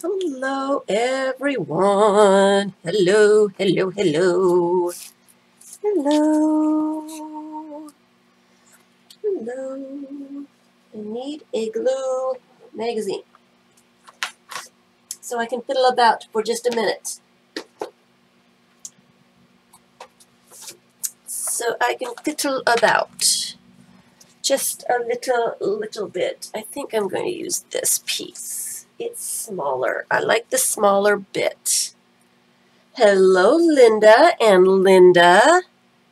Hello, everyone. Hello, hello, hello. Hello. Hello. I need a glue magazine so I can fiddle about for just a minute. So I can fiddle about just a little bit. I think I'm going to use this piece. It's smaller. I like the smaller bit. Hello, Linda and Linda.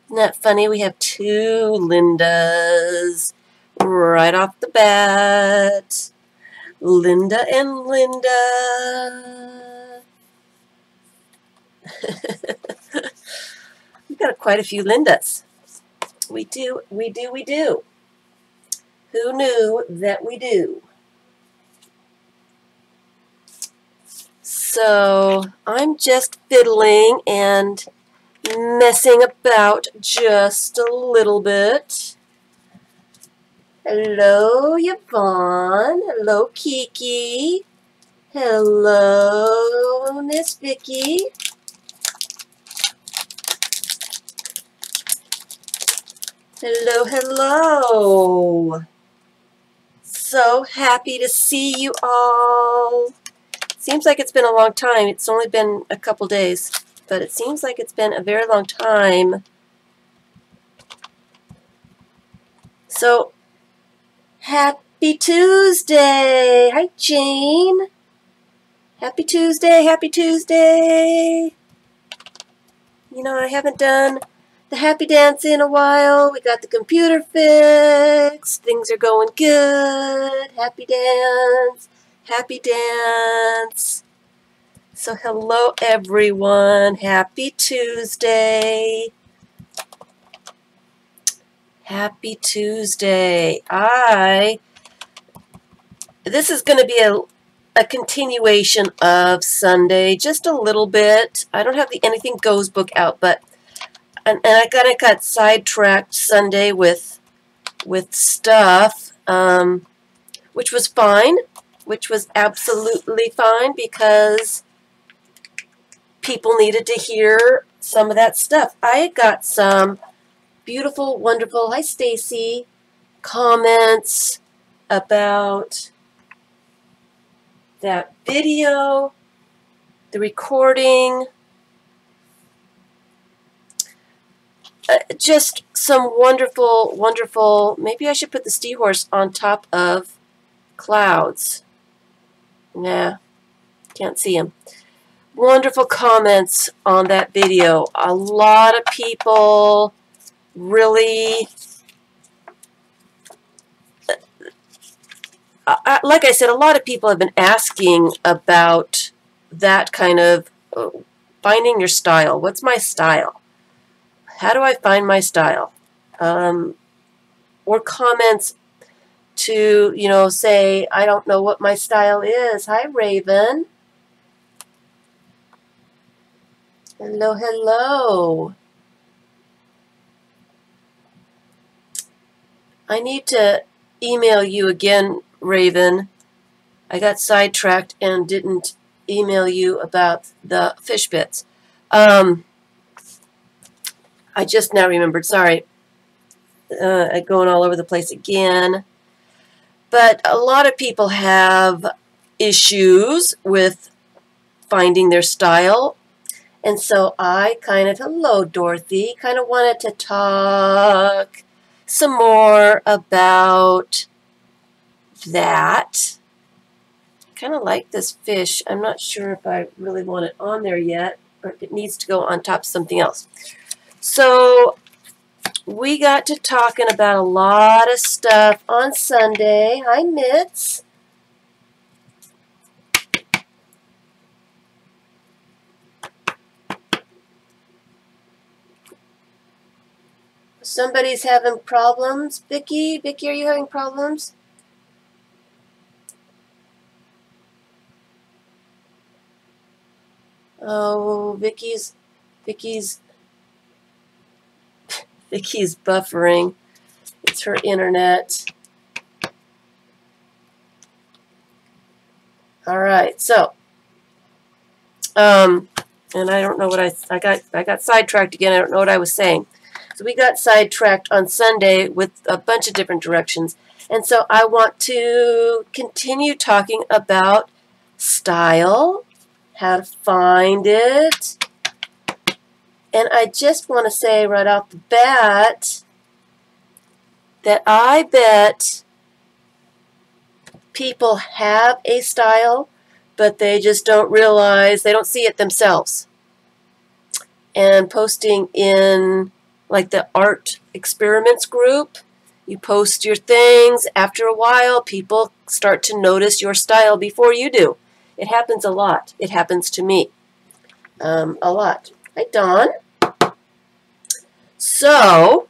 Isn't that funny? We have two Lindas right off the bat. Linda and Linda. We've got quite a few Lindas. We do. Who knew that we do? So I'm just fiddling and messing about just a little bit. Hello, Yvonne. Hello, Kiki. Hello, Miss Vicky. Hello, hello. So happy to see you all. Seems like it's been a long time. It's only been a couple days, but it seems like it's been a very long time. So, happy Tuesday. Hi, Jane. Happy Tuesday, happy Tuesday. You know, I haven't done the happy dance in a while. We got the computer fixed. Things are going good. Happy dance. Happy dance. So hello everyone. Happy Tuesday. Happy Tuesday. This is going to be a continuation of Sunday, just a little bit. I don't have the Anything Goes book out, but and I kind of got sidetracked Sunday with stuff, which was fine, which was absolutely fine because people needed to hear some of that stuff. I got some beautiful, wonderful, hi Stacy, comments about that video, the recording, just some wonderful, wonderful, maybe I should put the seahorse on top of clouds. Nah, can't see him. Wonderful comments on that video. A lot of people really, like I said, a lot of people have been asking about that kind of finding your style. What's my style? How do I find my style? Or comments to, you know, say, I don't know what my style is. Hi, Raven. Hello, hello. I need to email you again, Raven. I got sidetracked and didn't email you about the fish bits. I just now remembered. Sorry. I'm going all over the place again. But a lot of people have issues with finding their style. And so I hello Dorothy, kind of wanted to talk some more about that. Kind of like this fish. I'm not sure if I really want it on there yet, or if it needs to go on top of something else. So we got to talking about a lot of stuff on Sunday. Hi, Mitz. Somebody's having problems. Vicky, are you having problems? Oh, Vicky's buffering. It's her internet. All right, so And I don't know what I got sidetracked again. I don't know what I was saying. So we got sidetracked on Sunday with a bunch of different directions. And so I want to continue talking about style, how to find it. And I just want to say right off the bat that I bet people have a style, but they just don't realize, they don't see it themselves. And posting in like the art experiments group, you post your things. After a while, people start to notice your style before you do. It happens a lot. It happens to me a lot. Hi, Dawn. So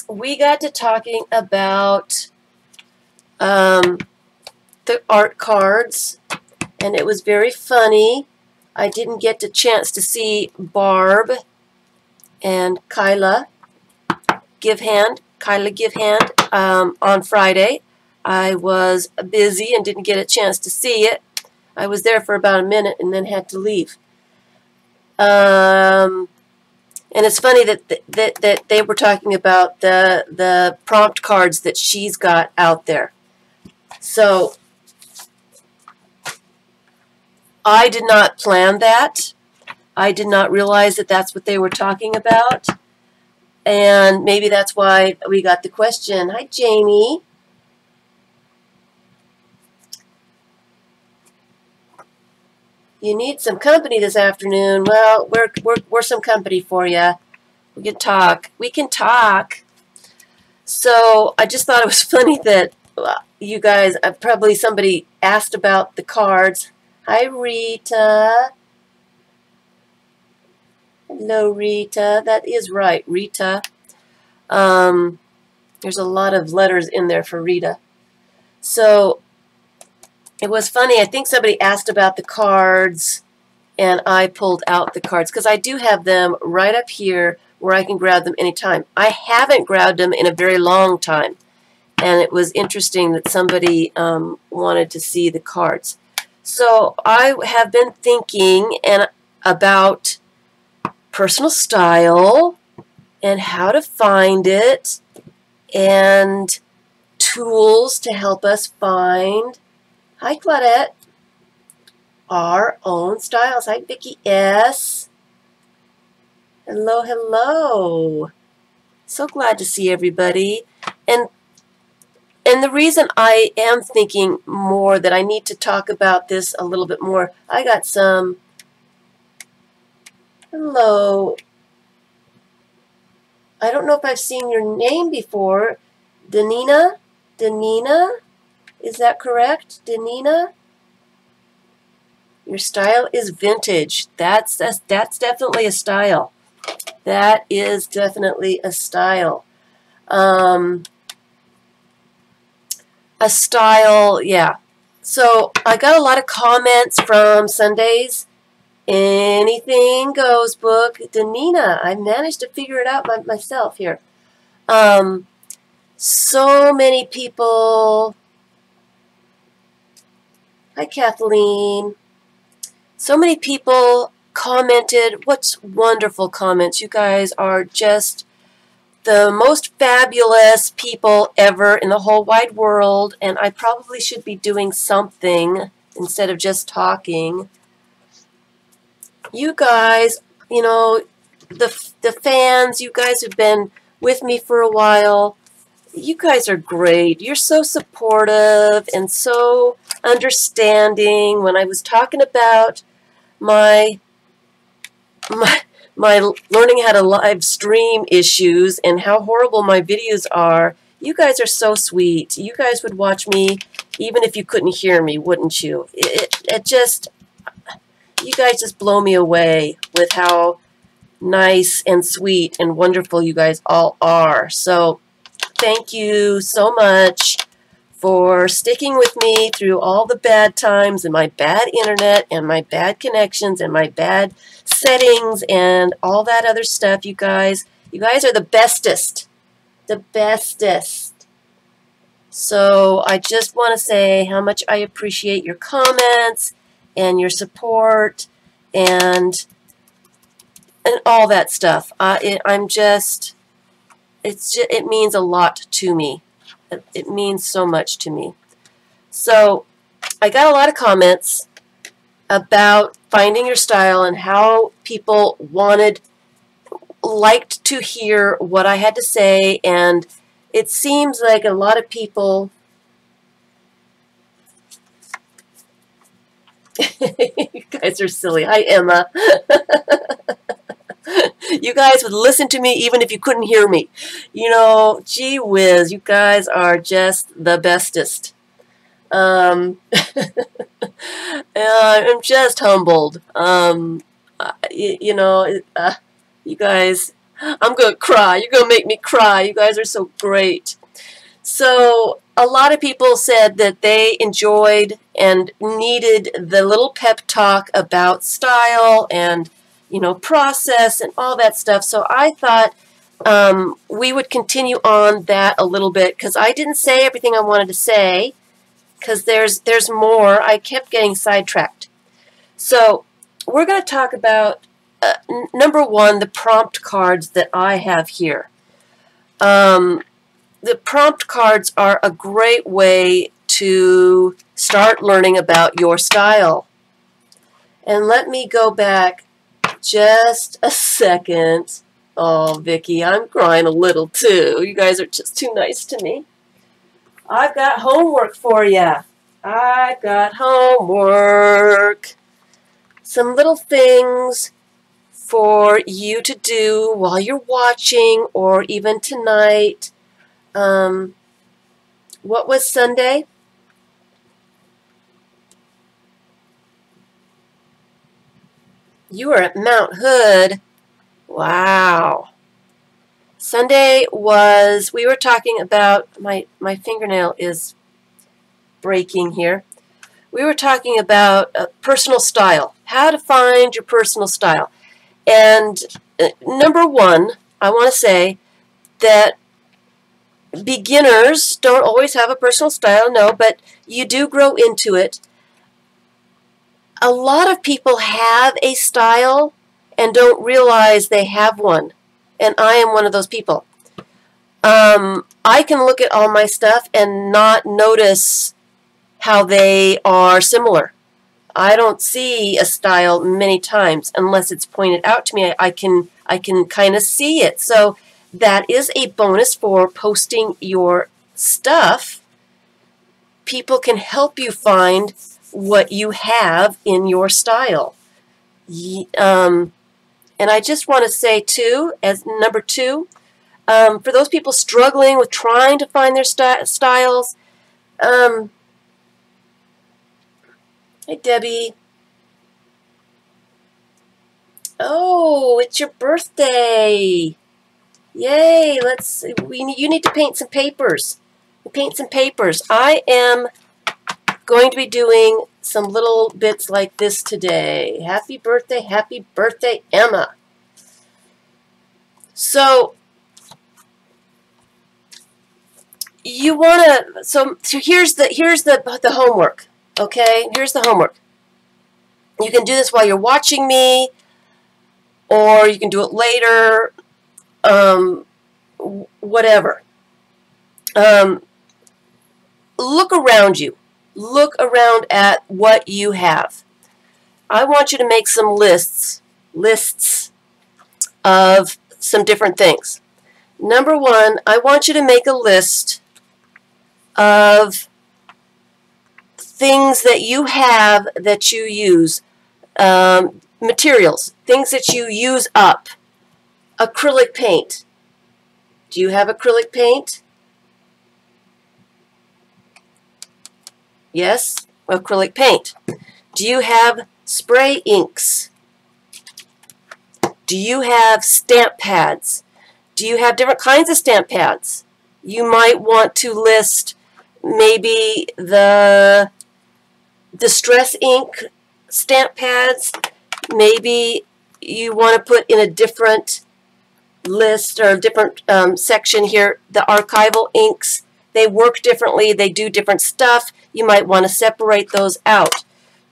we got to talking about the art cards, and it was very funny. I didn't get the chance to see Barb and Kyla give hand on Friday. I was busy and didn't get a chance to see it. I was there for about a minute and then had to leave. And it's funny that they were talking about the prompt cards that she's got out there. So I did not plan that. I did not realize that that's what they were talking about. And maybe that's why we got the question. Hi, Jamie. You need some company this afternoon. Well, we're some company for you. We can talk. We can talk. So I just thought it was funny that you guys, probably somebody asked about the cards. Hi, Rita. Hello, Rita. That is right, Rita. There's a lot of letters in there for Rita. So it was funny. I think somebody asked about the cards, and I pulled out the cards because I do have them right up here where I can grab them anytime. I haven't grabbed them in a very long time, and it was interesting that somebody wanted to see the cards. So I have been thinking about personal style and how to find it and tools to help us find, hi Claudette, our own styles. Hi Vicki S. Hello, hello. So glad to see everybody. And the reason I am thinking more that I need to talk about this a little bit more, I got some, hello, I don't know if I've seen your name before, Danina? Danina? Is that correct? Danina? Your style is vintage. That's definitely a style. That is definitely a style. A style, yeah. So I got a lot of comments from Sunday's Anything Goes book. Danina, I managed to figure it out myself here. So many people. Hi, Kathleen. So many people commented. What's wonderful comments. You guys are just the most fabulous people ever in the whole wide world, and I probably should be doing something instead of just talking. You guys, you know, the fans, you guys have been with me for a while. You guys are great. You're so supportive and so understanding. When I was talking about my learning how to live stream issues and how horrible my videos are, you guys are so sweet. You guys would watch me even if you couldn't hear me, wouldn't you? It just, you guys just blow me away with how nice and sweet and wonderful you guys all are. So thank you so much for sticking with me through all the bad times and my bad internet and my bad connections and my bad settings and all that other stuff. You guys are the bestest. The bestest. So I just want to say how much I appreciate your comments and your support and all that stuff. It means a lot to me. It means so much to me. So I got a lot of comments about finding your style and how people liked to hear what I had to say, and it seems like a lot of people you guys are silly. Hi, Emma. You guys would listen to me even if you couldn't hear me. You know, gee whiz, you guys are just the bestest. I'm just humbled. You know, you guys, I'm going to cry. You're going to make me cry. You guys are so great. So a lot of people said that they enjoyed and needed the little pep talk about style and, you know, process and all that stuff. So I thought we would continue on that a little bit, because I didn't say everything I wanted to say, because there's more. I kept getting sidetracked. So we're going to talk about, number one, the prompt cards that I have here. The prompt cards are a great way to start learning about your style. And let me go back just a second. Oh, Vicki, I'm crying a little too. You guys are just too nice to me. I've got homework for you. I've got homework. Some little things for you to do while you're watching, or even tonight. What was Sunday? You were at Mount Hood. Wow. Sunday was, we were talking about, my fingernail is breaking here. We were talking about personal style, how to find your personal style. And number one, I want to say that beginners don't always have a personal style, no, but you do grow into it. A lot of people have a style and don't realize they have one, and I am one of those people. I can look at all my stuff and not notice how they are similar. I don't see a style many times unless it's pointed out to me. I can kind of see it. So that is a bonus for posting your stuff. People can help you find what you have in your style. And I just want to say too, as number two, for those people struggling with trying to find their styles, hey Debbie. Oh, it's your birthday. Yay, you need to paint some papers. Paint some papers. I am going to be doing some little bits like this today. Happy birthday, Emma. So you want to, so here's the homework. Okay, here's the homework. You can do this while you're watching me, or you can do it later, whatever. Look around you. Look around at what you have. I want you to make some lists of some different things. Number one, I want you to make a list of things that you have that you use, materials, things that you use up. Acrylic paint. Do you have acrylic paint? Yes, acrylic paint. Do you have spray inks? Do you have stamp pads? Do you have different kinds of stamp pads? You might want to list maybe the distress ink stamp pads. Maybe you want to put in a different list or a different section here, the archival inks. They work differently. They do different stuff. You might want to separate those out.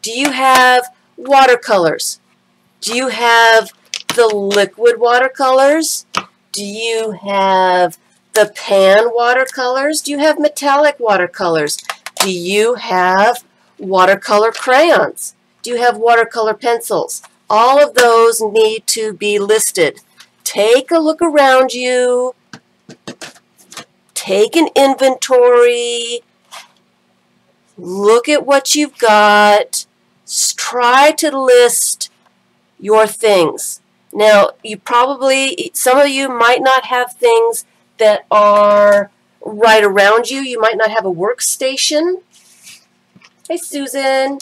Do you have watercolors? Do you have the liquid watercolors? Do you have the pan watercolors? Do you have metallic watercolors? Do you have watercolor crayons? Do you have watercolor pencils? All of those need to be listed. Take a look around you. Take an inventory. Look at what you've got. Try to list your things. Now, some of you might not have things that are right around you. You might not have a workstation. Hey, Susan.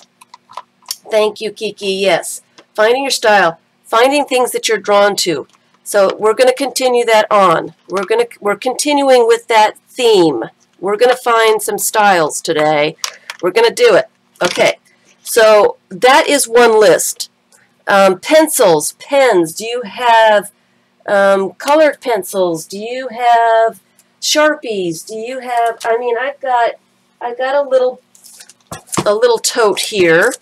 Thank you, Kiki. Yes. Finding your style. Finding things that you're drawn to. So we're going to continue that on. We're continuing with that theme. We're going to find some styles today. We're going to do it. Okay. So that is one list. Pencils, pens. Do you have colored pencils? Do you have Sharpies? Do you have? I mean, I've got a little tote here,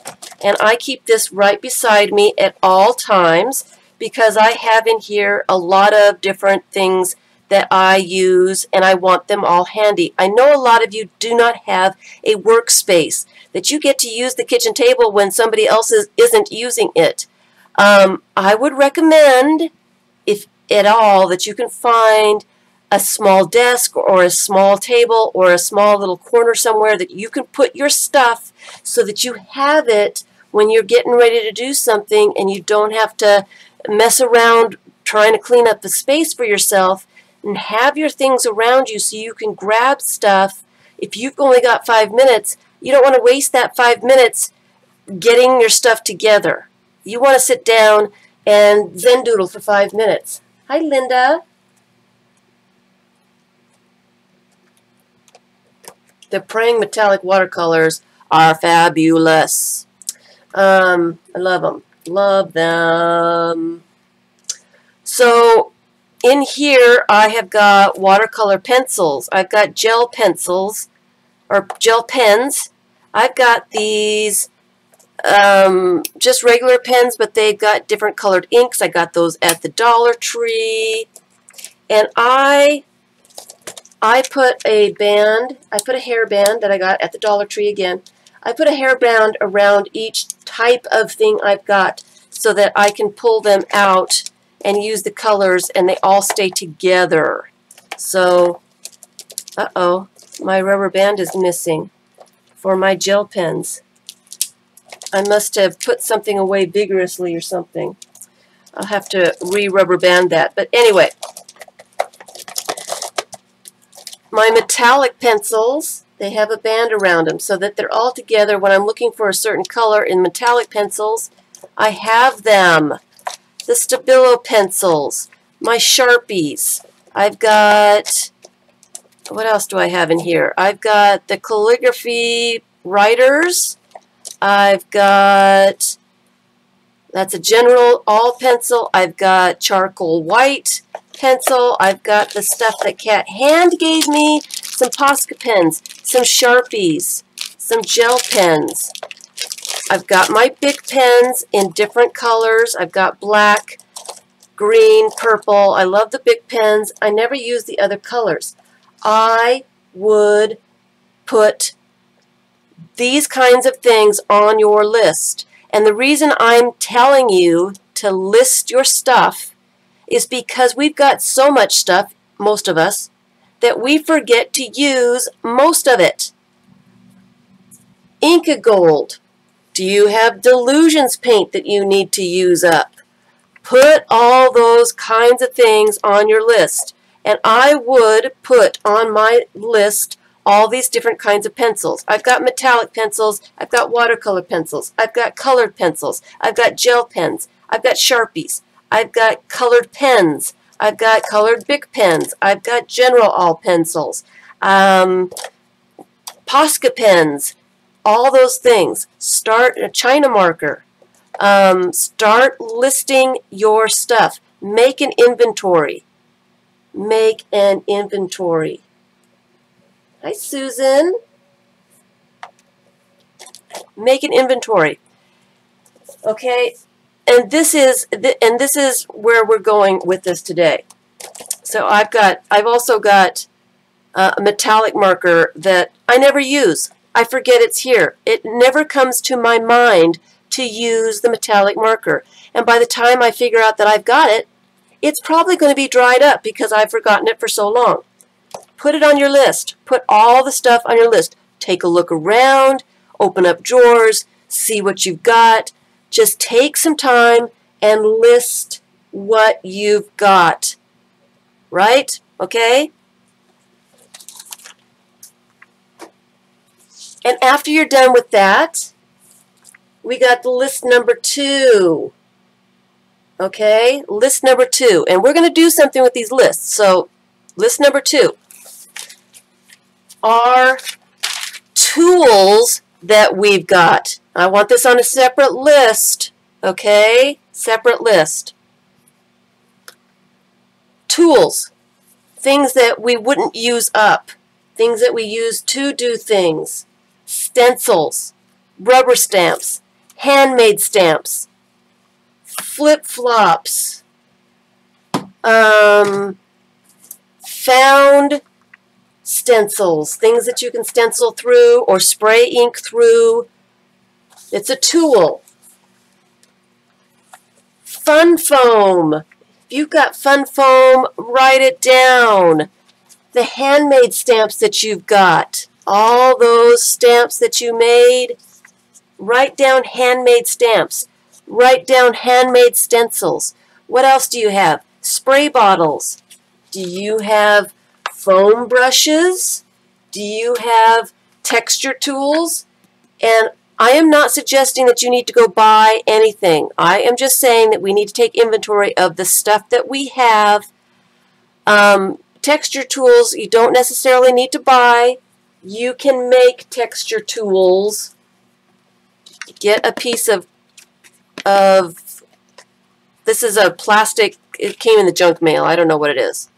and I keep this right beside me at all times because I have in here a lot of different things that I use, and I want them all handy. I know a lot of you do not have a workspace that you get to use the kitchen table when somebody else isn't using it. I would recommend, if at all, that you can find a small desk or a small table or a small little corner somewhere that you can put your stuff so that you have it when you're getting ready to do something and you don't have to mess around trying to clean up the space for yourself, and have your things around you so you can grab stuff. If you've only got 5 minutes, you don't want to waste that 5 minutes getting your stuff together. You want to sit down and zen doodle for 5 minutes. Hi, Linda. The praying metallic watercolors are fabulous. I love them. Love them. So in here I have got watercolor pencils. I've got gel pencils or gel pens. I've got these just regular pens, but they've got different colored inks. I got those at the Dollar Tree. And I put a hairband that I got at the Dollar Tree again. I put a hairband around each type of thing I've got so that I can pull them out and use the colors and they all stay together. So, uh-oh, my rubber band is missing for my gel pens. I must have put something away vigorously or something. I'll have to re-rubber band that. But anyway, my metallic pencils, they have a band around them so that they're all together. When I'm looking for a certain color in metallic pencils, I have them. The Stabilo pencils, my Sharpies. I've got, what else do I have in here? I've got the calligraphy writers. I've got, that's a general all pencil. I've got charcoal white pencil. I've got the stuff that Kat Hand gave me, some Posca pens, some Sharpies, some gel pens. I've got my big pens in different colors. I've got black, green, purple. I love the big pens. I never use the other colors. I would put these kinds of things on your list. And the reason I'm telling you to list your stuff is because we've got so much stuff, most of us, that we forget to use most of it. Inka Gold. Do you have Delusions paint that you need to use up? Put all those kinds of things on your list. And I would put on my list all these different kinds of pencils. I've got metallic pencils, I've got watercolor pencils, I've got colored pencils, I've got gel pens, I've got Sharpies, I've got colored pens, I've got colored Bic pens, I've got general all pencils, Posca pens, all those things. Start a China marker. Start listing your stuff. Make an inventory. Make an inventory. Hi, Susan. Make an inventory. Okay, And this is where we're going with this today. So I've also got a metallic marker that I never use. I forget it's here. It never comes to my mind to use the metallic marker. And by the time I figure out that I've got it, it's probably going to be dried up because I've forgotten it for so long. Put it on your list. Put all the stuff on your list. Take a look around, open up drawers, see what you've got. Just take some time and list what you've got. Right? Okay? And after you're done with that, we got the list number 2. Okay? List number 2. And we're going to do something with these lists. So, list number 2 are tools that we've got. I want this on a separate list. Okay? Separate list. Tools. Things that we wouldn't use up. Things that we use to do things. Stencils. Rubber stamps. Handmade stamps. Flip-flops. Found stencils. Things that you can stencil through or spray ink through. It's a tool. Fun foam. If you've got fun foam, write it down. The handmade stamps that you've got. All those stamps that you made, write down handmade stamps. Write down handmade stencils. What else do you have? Spray bottles. Do you have foam brushes? Do you have texture tools? And I am not suggesting that you need to go buy anything. I am just saying that we need to take inventory of the stuff that we have. Texture tools you don't necessarily need to buy. You can make texture tools. Get a piece of this is a plastic, it came in the junk mail, I don't know what it is.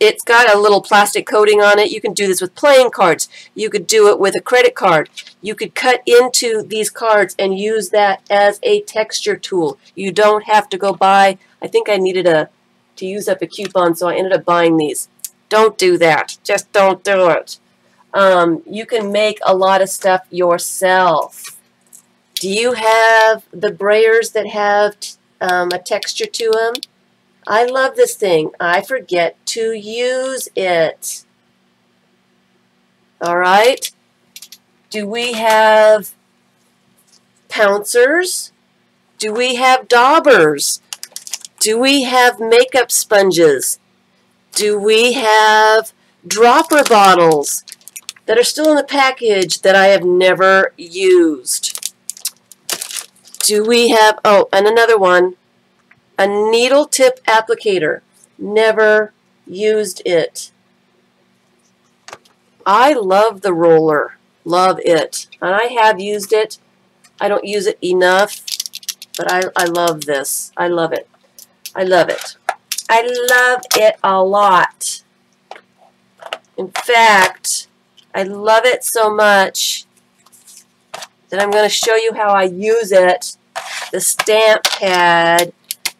It's got a little plastic coating on it. You can do this with playing cards. You could do it with a credit card. You could cut into these cards and use that as a texture tool. You don't have to go buy, I think I needed to use up a coupon, so I ended up buying these. Don't do that. Just don't do it. You can make a lot of stuff yourself. Do you have the brayers that have a texture to them? I love this thing. I forget to use it. All right. Do we have pouncers? Do we have daubers? Do we have makeup sponges? Do we have dropper bottles that are still in the package that I have never used? Do we have, oh, and another one, a needle tip applicator. Never used it. I love the roller. Love it. And I have used it. I don't use it enough, but I love this. I love it. I love it. I love it a lot. In fact, I love it so much that I'm going to show you how I use it. The stamp pad.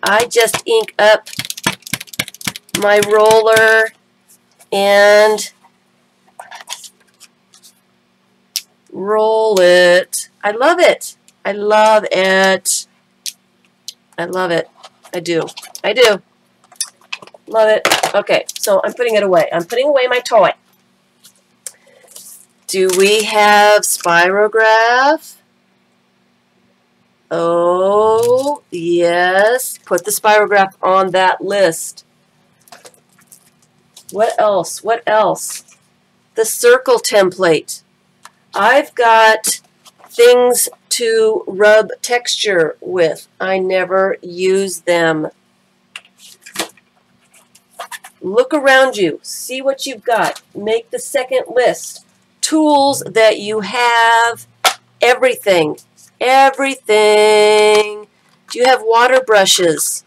I just ink up my roller and roll it. I love it. I love it. I love it. I do. I do. Love it. Okay, so I'm putting it away. I'm putting away my toy. Do we have spirograph? Oh, yes. Put the spirograph on that list. What else? What else? The circle template. I've got things to rub texture with. I never use them. Look around you. See what you've got. Make the second list. Tools that you have. Everything. Everything. Do you have water brushes?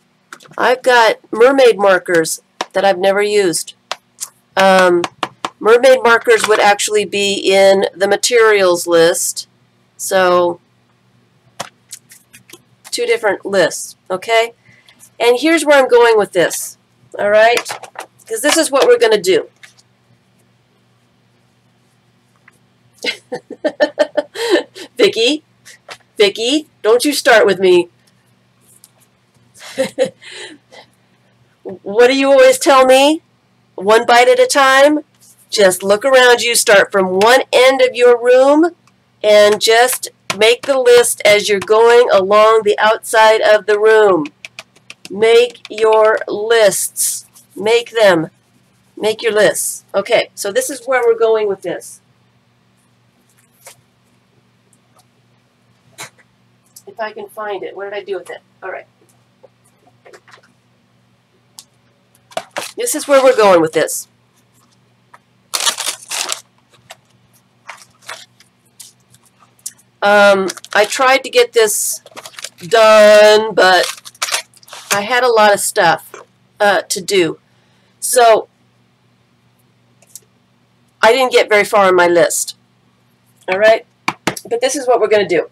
I've got mermaid markers that I've never used. Mermaid markers would actually be in the materials list. So Two different lists, okay? And here's where I'm going with this, all right? Because this is what we're going to do. Vicki, don't you start with me. What do you always tell me? One bite at a time. Just look around you, start from one end of your room, and just make the list as you're going along the outside of the room. Make your lists. Make them. Make your lists. Okay, so this is where we're going with this. If I can find it. What did I do with it? All right. This is where we're going with this. I tried to get this done, but I had a lot of stuff to do. So I didn't get very far on my list. All right? But this is what we're going to do.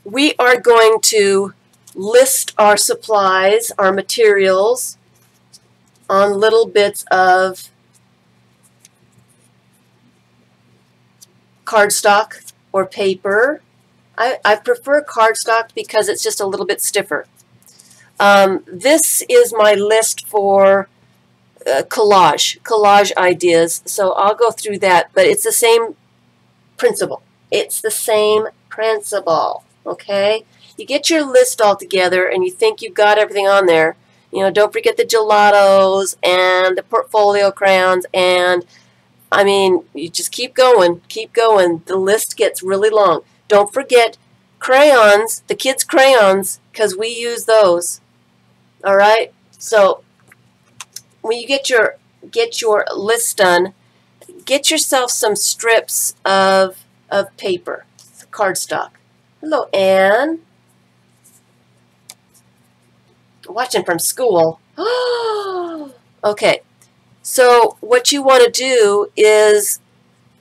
We are going to list our supplies, our materials, on little bits of cardstock or paper. I prefer cardstock because it's just a little bit stiffer. This is my list for collage ideas, so I'll go through that, but it's the same principle. It's the same principle, okay? You get your list all together and you think you've got everything on there. You know, don't forget the gelatos and the portfolio crayons, and I mean, you just keep going, keep going. The list gets really long. Don't forget crayons, the kids' crayons, because we use those. All right? So when you get your list done, get yourself some strips of paper, cardstock. Hello, Anne. Watching from school. Okay. So what you want to do is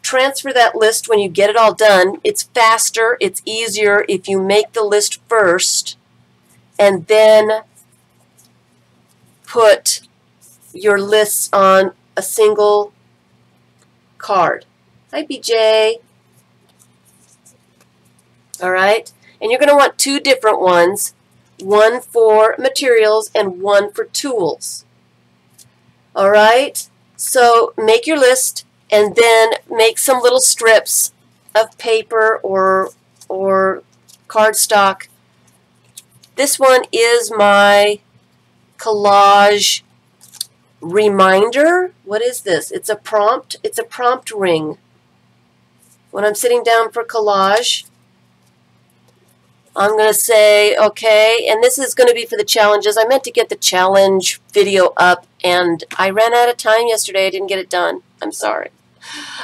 transfer that list when you get it all done. It's faster, it's easier if you make the list first and then put your lists on a single card. Hi, BJ. All right. And you're going to want two different ones, one for materials and one for tools. All right, so make your list and then make some little strips of paper or cardstock. This one is my collage reminder. What is this? It's a prompt. It's a prompt ring. When I'm sitting down for collage, I'm going to say, okay, and this is going to be for the challenges. I meant to get the challenge video up, and I ran out of time yesterday. I didn't get it done. I'm sorry.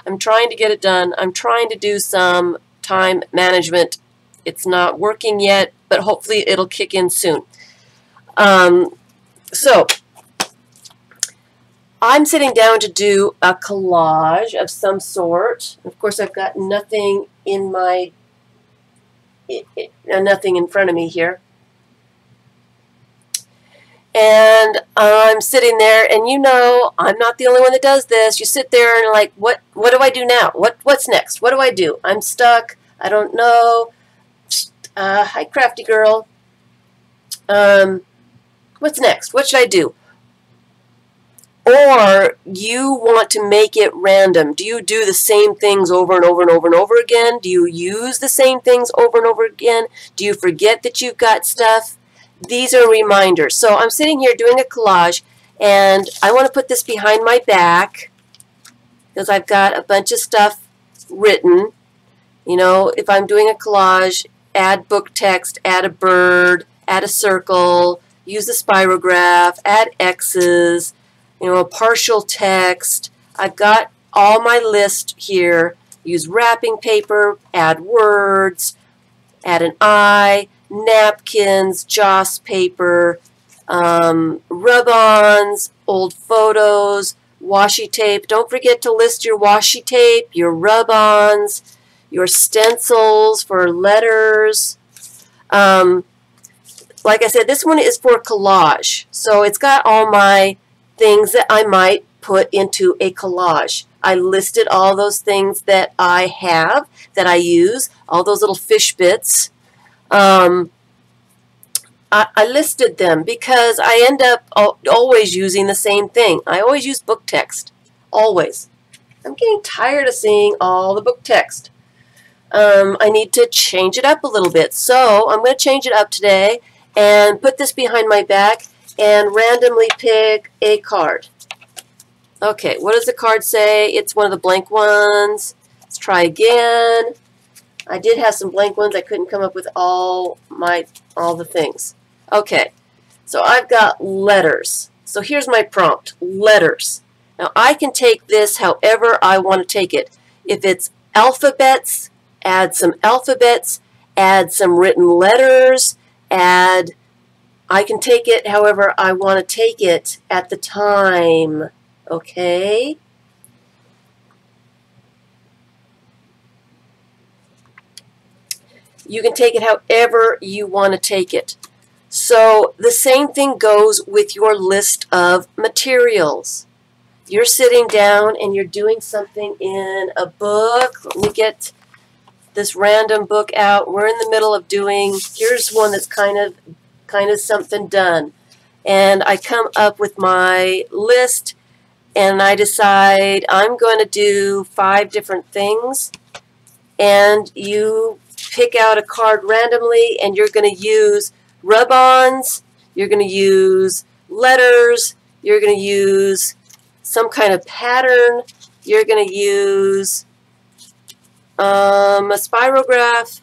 I'm trying to get it done. I'm trying to do some time management. It's not working yet, but hopefully it'll kick in soon. So I'm sitting down to do a collage of some sort. Of course, I've got nothing in my nothing in front of me here. And I'm sitting there, and you know, I'm not the only one that does this. You sit there and like, what do I do now? What's next? What do I do? I'm stuck. I don't know. Hi, crafty girl. What's next? What should I do? Or you want to make it random. Do you do the same things over and over and over and over again? Do you use the same things over and over again? Do you forget that you've got stuff? These are reminders. So I'm sitting here doing a collage, and I want to put this behind my back because I've got a bunch of stuff written. You know, if I'm doing a collage, add book text, add a bird, add a circle, use the spirograph, add X's, you know, a partial text. I've got all my list here. Use wrapping paper, add words, add an eye, napkins, joss paper, rub-ons, old photos, washi tape. Don't forget to list your washi tape, your rub-ons, your stencils for letters. Like I said, this one is for collage. So it's got all my things that I might put into a collage. I listed all those things that I have, that I use, all those little fish bits. I listed them because I end up always using the same thing. I always use book text. Always. I'm getting tired of seeing all the book text. I need to change it up a little bit. So I'm going to change it up today and put this behind my back and randomly pick a card. Okay, what does the card say? It's one of the blank ones. Let's try again. I did have some blank ones. I couldn't come up with all the things. Okay, so I've got letters. So here's my prompt, letters. Now I can take this however I want to take it. If it's alphabets, add some alphabets, add some written letters, I can take it however I want to take it at the time. Okay? You can take it however you want to take it. So the same thing goes with your list of materials. You're sitting down and you're doing something in a book. Let me get this random book out. We're in the middle of doing, here's one that's kind of something done. And I come up with my list and I decide I'm going to do 5 different things. And you pick out a card randomly and you're going to use rub-ons, you're going to use letters, you're going to use some kind of pattern, you're going to use a spirograph,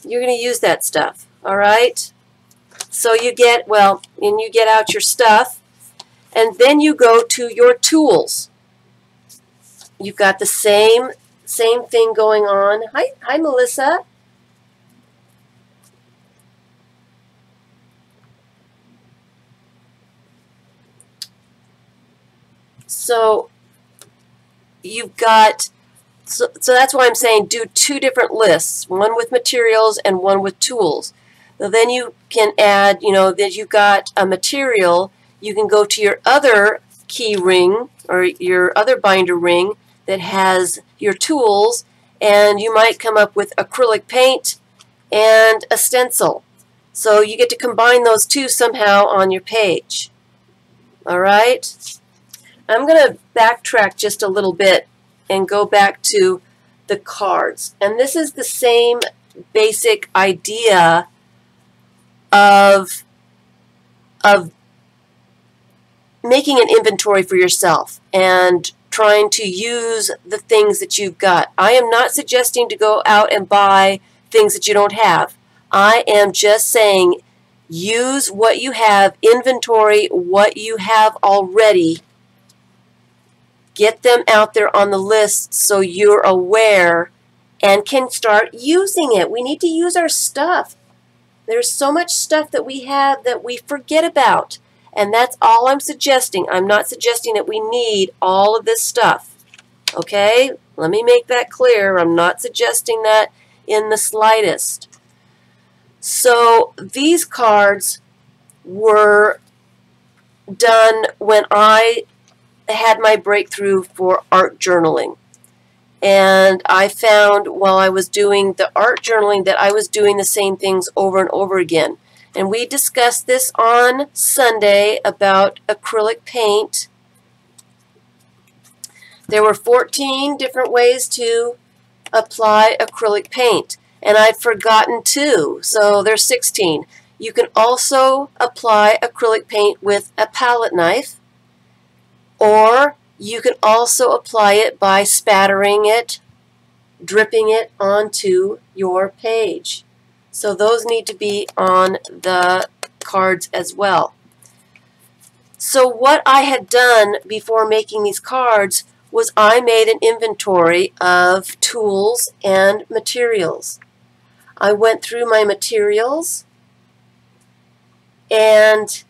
you're going to use that stuff, all right? So you get, well, and you get out your stuff, and then you go to your tools. You've got the same thing going on. Hi, Melissa. So you've got, so that's why I'm saying do 2 different lists, one with materials and one with tools. So then you can add, you know, that you've got a material, you can go to your other key ring or your other binder ring that has your tools, and you might come up with acrylic paint and a stencil. So you get to combine those 2 somehow on your page. All right? I'm going to backtrack just a little bit and go back to the cards. And this is the same basic idea of making an inventory for yourself and trying to use the things that you've got. I am not suggesting to go out and buy things that you don't have. I am just saying use what you have, inventory what you have already. Get them out there on the list so you're aware and can start using it. We need to use our stuff. There's so much stuff that we have that we forget about. And that's all I'm suggesting. I'm not suggesting that we need all of this stuff. Okay? Let me make that clear. I'm not suggesting that in the slightest. So these cards were done when I had my breakthrough for art journaling. And I found while I was doing the art journaling that I was doing the same things over and over again. And we discussed this on Sunday about acrylic paint. There were 14 different ways to apply acrylic paint. And I'd forgotten 2, so there's 16. You can also apply acrylic paint with a palette knife. Or you can also apply it by spattering it, dripping it onto your page. So those need to be on the cards as well. So what I had done before making these cards was I made an inventory of tools and materials. I went through my materials and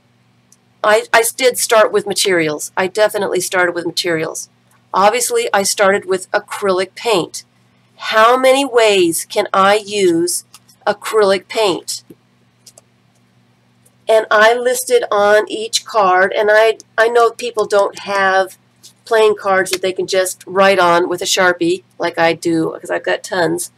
I did start with materials. I definitely started with materials. Obviously, I started with acrylic paint. How many ways can I use acrylic paint? and I listed on each card, and I know people don't have playing cards that they can just write on with a Sharpie like I do, because I've got tons.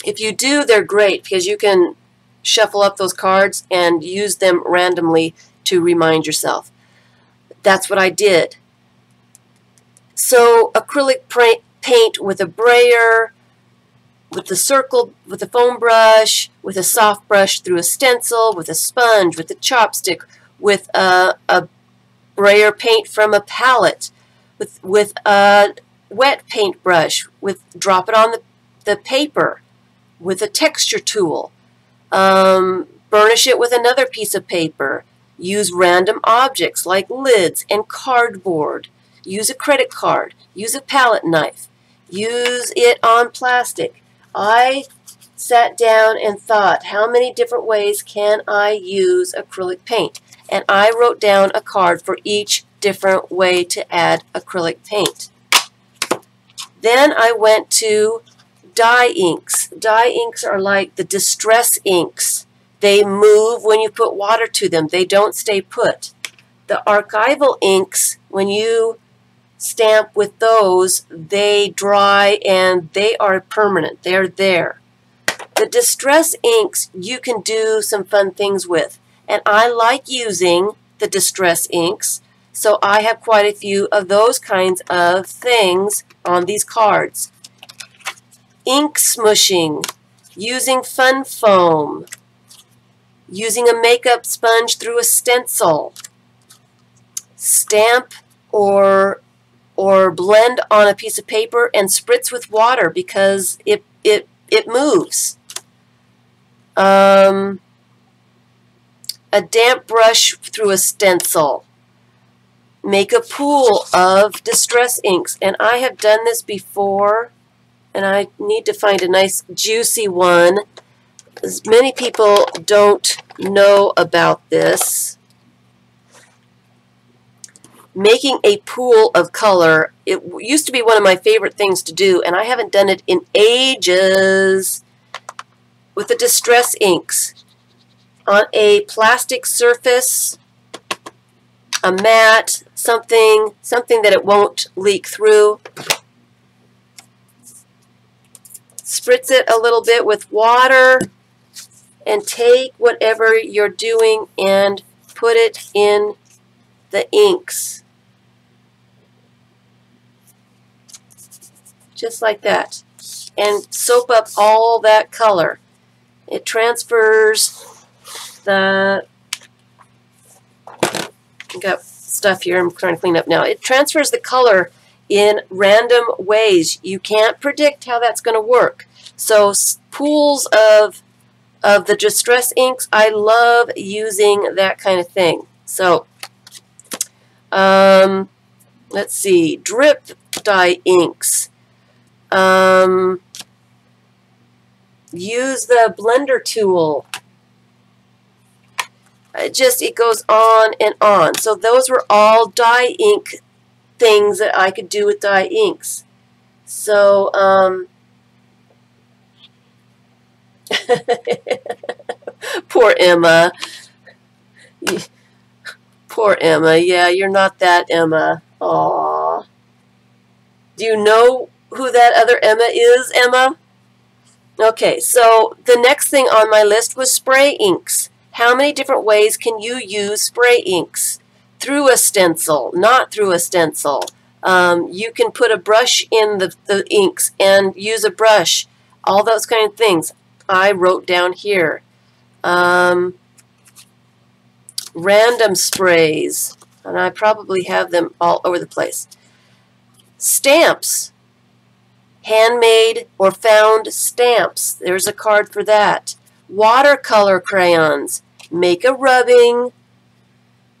If you do, they're great because you can shuffle up those cards and use them randomly to remind yourself. That's what I did. So acrylic paint with a brayer, with the circle, with a foam brush, with a soft brush through a stencil, with a sponge, with a chopstick, with a brayer paint from a palette, with a wet paintbrush, drop it on the paper, with a texture tool, burnish it with another piece of paper, use random objects like lids and cardboard, use a credit card, use a palette knife, use it on plastic. I sat down and thought, how many different ways can I use acrylic paint? And I wrote down a card for each different way to add acrylic paint. Then I went to dye inks. Dye inks are like the distress inks. They move when you put water to them. They don't stay put. The archival inks, when you stamp with those, they dry and they are permanent. They're there. The distress inks you can do some fun things with. And I like using the distress inks, so I have quite a few of those kinds of things on these cards. Ink smushing, using fun foam, using a makeup sponge through a stencil, stamp or blend on a piece of paper and spritz with water because it moves. A damp brush through a stencil. Make a pool of distress inks. And I have done this before, and I need to find a nice juicy one. As many people don't know about this. Making a pool of color. It used to be one of my favorite things to do, and I haven't done it in ages. With the distress inks. On a plastic surface, a mat, something that it won't leak through. Spritz it a little bit with water and take whatever you're doing and put it in the inks. Just like that. And soap up all that color. It transfers I've got stuff here I'm trying to clean up now. It transfers the color in random ways. You can't predict how that's going to work. So pools of the distress inks, I love using that kind of thing. So let's see, drip dye inks. Use the blender tool. It goes on and on. So those were all dye ink things that I could do with dye inks. So, poor Emma. Poor Emma. Yeah, you're not that Emma. Aww. Do you know who that other Emma is, Emma? Okay, so the next thing on my list was spray inks. How many different ways can you use spray inks? Through a stencil, not through a stencil. You can put a brush in the inks and use a brush. All those kind of things I wrote down here. Random sprays, and I probably have them all over the place. Stamps. Handmade or found stamps. There's a card for that. Watercolor crayons. Make a rubbing,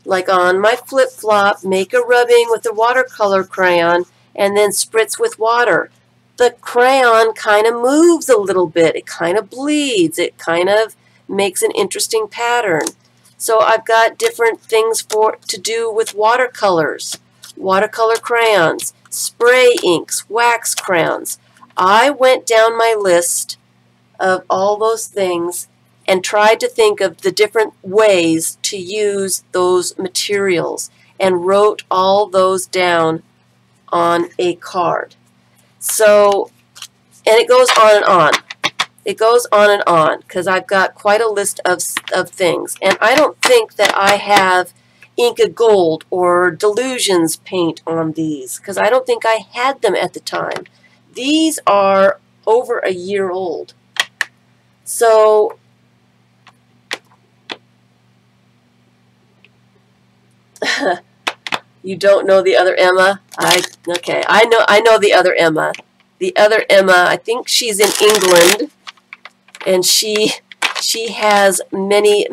like on my flip-flop, make a rubbing with a watercolor crayon and then spritz with water. The crayon kind of moves a little bit. It kind of bleeds. It kind of makes an interesting pattern. So I've got different things to do with watercolors. Watercolor crayons, spray inks, wax crayons. I went down my list of all those things and tried to think of the different ways to use those materials and wrote all those down on a card. So, and it goes on and on. It goes on and on because I've got quite a list of things. And I don't think that I have Inca Gold or Delusions paint on these because I don't think I had them at the time. These are over a year old. So you don't know the other Emma? Okay, I know the other Emma. The other Emma, I think she's in England, and she has many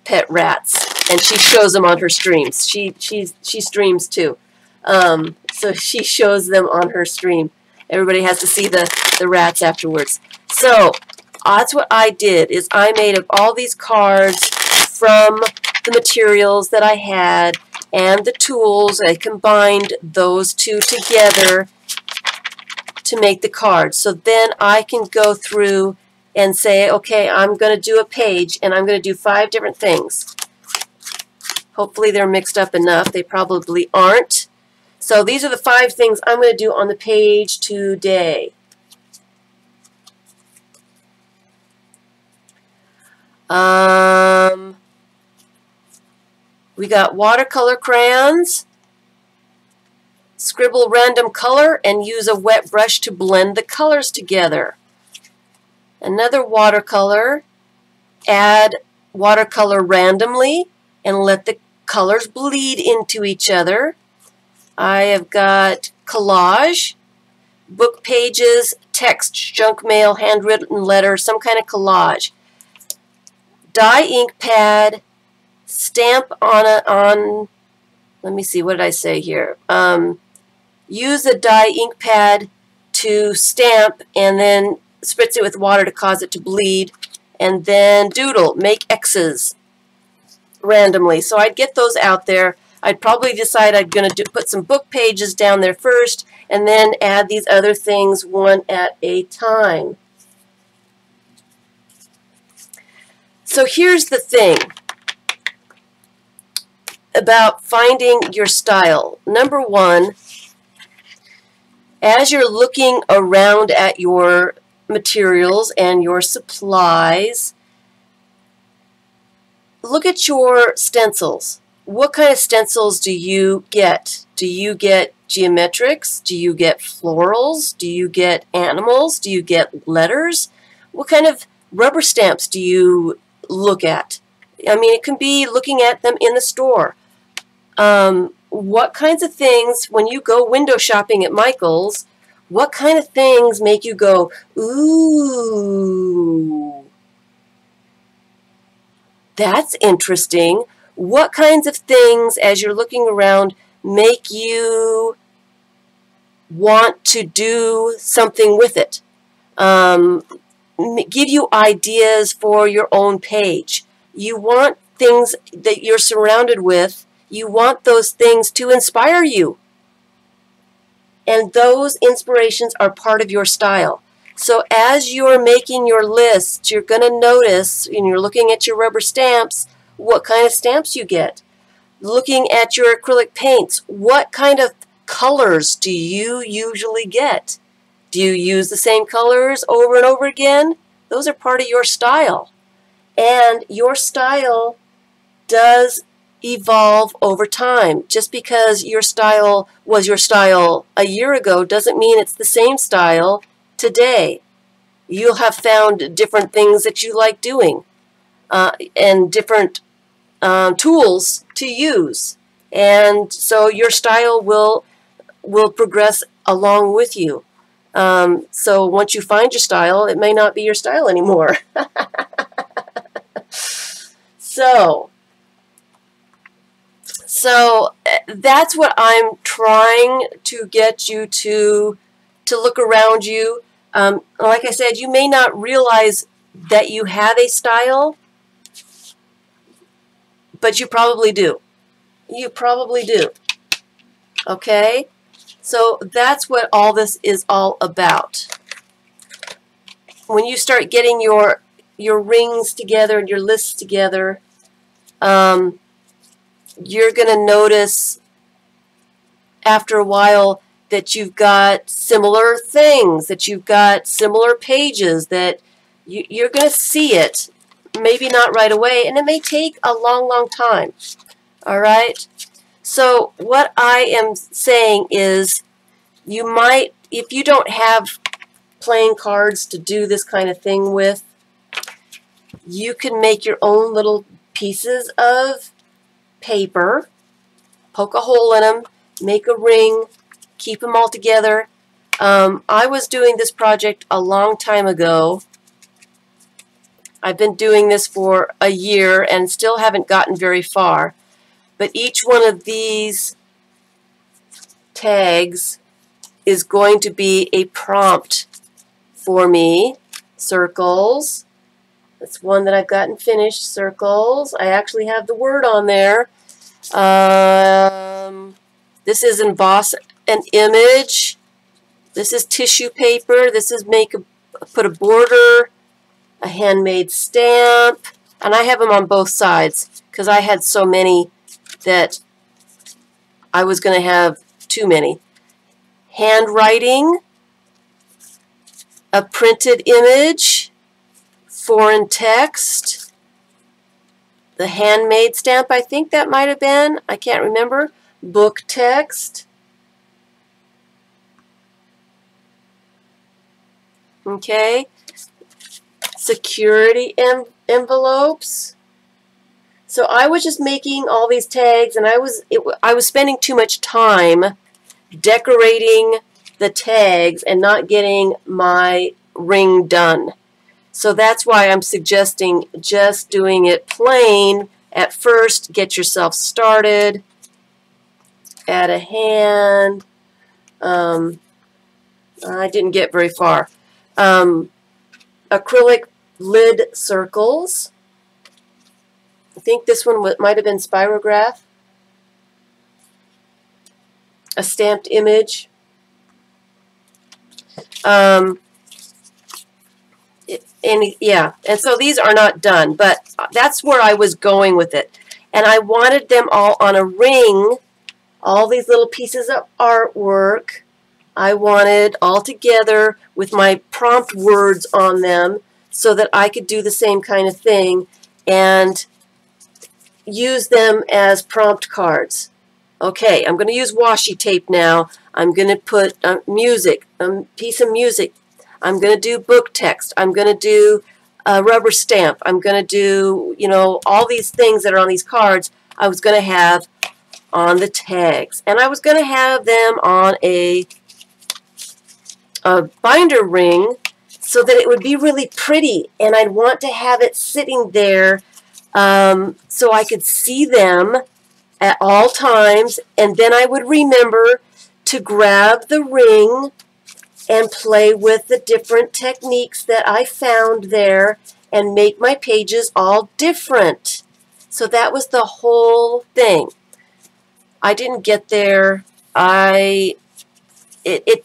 pet rats, and she shows them on her streams. She streams too, so she shows them on her stream. Everybody has to see the rats afterwards. So that's what I did, is I made up all these cards from the materials that I had and the tools. I combined those two together to make the card. So then I can go through and say, okay, I'm going to do a page and I'm going to do 5 different things. Hopefully they're mixed up enough. They probably aren't. So these are the 5 things I'm going to do on the page today. We got watercolor crayons, scribble random color, and use a wet brush to blend the colors together. Another watercolor, add watercolor randomly and let the colors bleed into each other. I have got collage, book pages, text, junk mail, handwritten letter, some kind of collage. Dye ink pad, stamp on let me see, what did I say here? Use a dye ink pad to stamp and then spritz it with water to cause it to bleed, and then doodle, make X's randomly. So I'd get those out there. I'd probably decide I'm going to put some book pages down there first and then add these other things one at a time. So here's the thing about finding your style. Number one, as you're looking around at your materials and your supplies, look at your stencils. What kind of stencils do you get? Do you get geometrics? Do you get florals? Do you get animals? Do you get letters? What kind of rubber stamps do you look at? I mean, it can be looking at them in the store. What kinds of things, when you go window shopping at Michael's, what kind of things make you go, ooh, that's interesting? What kinds of things, as you're looking around, make you want to do something with it? Give you ideas for your own page. You want things that you're surrounded with. You want those things to inspire you. And those inspirations are part of your style. So as you're making your list, you're going to notice, and you're looking at your rubber stamps, what kind of stamps you get. Looking at your acrylic paints, what kind of colors do you usually get? Do you use the same colors over and over again? Those are part of your style. And your style does evolve over time. Just because your style was your style a year ago doesn't mean it's the same style today. You'll have found different things that you like doing and different tools to use. And so your style will progress along with you. So once you find your style, it may not be your style anymore. So that's what I'm trying to get you to look around you. Like I said, you may not realize that you have a style, but you probably do. You probably do. Okay? So that's what all this is all about. when you start getting your rings together and your lists together, you're going to notice after a while that you've got similar things, that you've got similar pages, that you're going to see it, maybe not right away, and it may take a long, long time. All right? So what I am saying is you might, if you don't have playing cards to do this kind of thing with, you can make your own little pieces of paper, poke a hole in them, make a ring, keep them all together. I was doing this project a long time ago. I've been doing this for a year and still haven't gotten very far. But each one of these tags is going to be a prompt for me. Circles. That's one that I've gotten finished. Circles. I actually have the word on there. This is emboss an image. This is tissue paper. This is put a border, a handmade stamp, and I have them on both sides because I had so many that I was going to have too many. Handwriting, a printed image, foreign text, the handmade stamp, I think that might have been, I can't remember, book text, okay, security envelopes. So I was just making all these tags, and I was spending too much time decorating the tags and not getting my ring done. So that's why I'm suggesting just doing it plain at first. Get yourself started. Add a hand. I didn't get very far. Acrylic lid circles. I think this one might have been spirograph. A stamped image. And so these are not done, but that's where I was going with it. And I wanted them all on a ring, all these little pieces of artwork. I wanted all together with my prompt words on them so that I could do the same kind of thing and use them as prompt cards. Okay, I'm going to use washi tape now. I'm going to put music, a piece of music. I'm going to do book text. I'm going to do a rubber stamp. I'm going to do, all these things that are on these cards I was going to have on the tags. And I was going to have them on a binder ring so that it would be really pretty. And I'd want to have it sitting there so I could see them at all times, and then I would remember to grab the ring and play with the different techniques that I found there and make my pages all different. So that was the whole thing. I didn't get there. It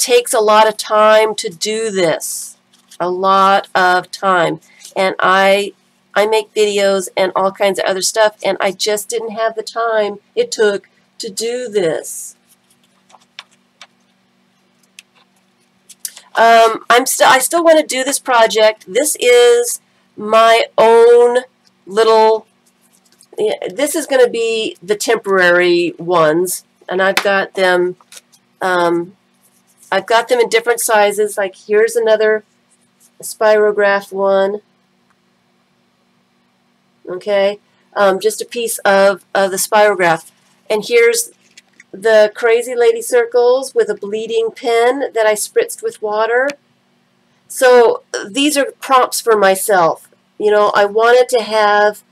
takes a lot of time to do this, a lot of time, and I make videos and all kinds of other stuff, and I just didn't have the time it took to do this. I still want to do this project. This is my own little, this is going to be the temporary ones, and I've got them in different sizes. Like here's another spirograph one. Okay, just a piece of the spirograph. And here's the crazy lady circles with a bleeding pen that I spritzed with water. So these are prompts for myself. I wanted to have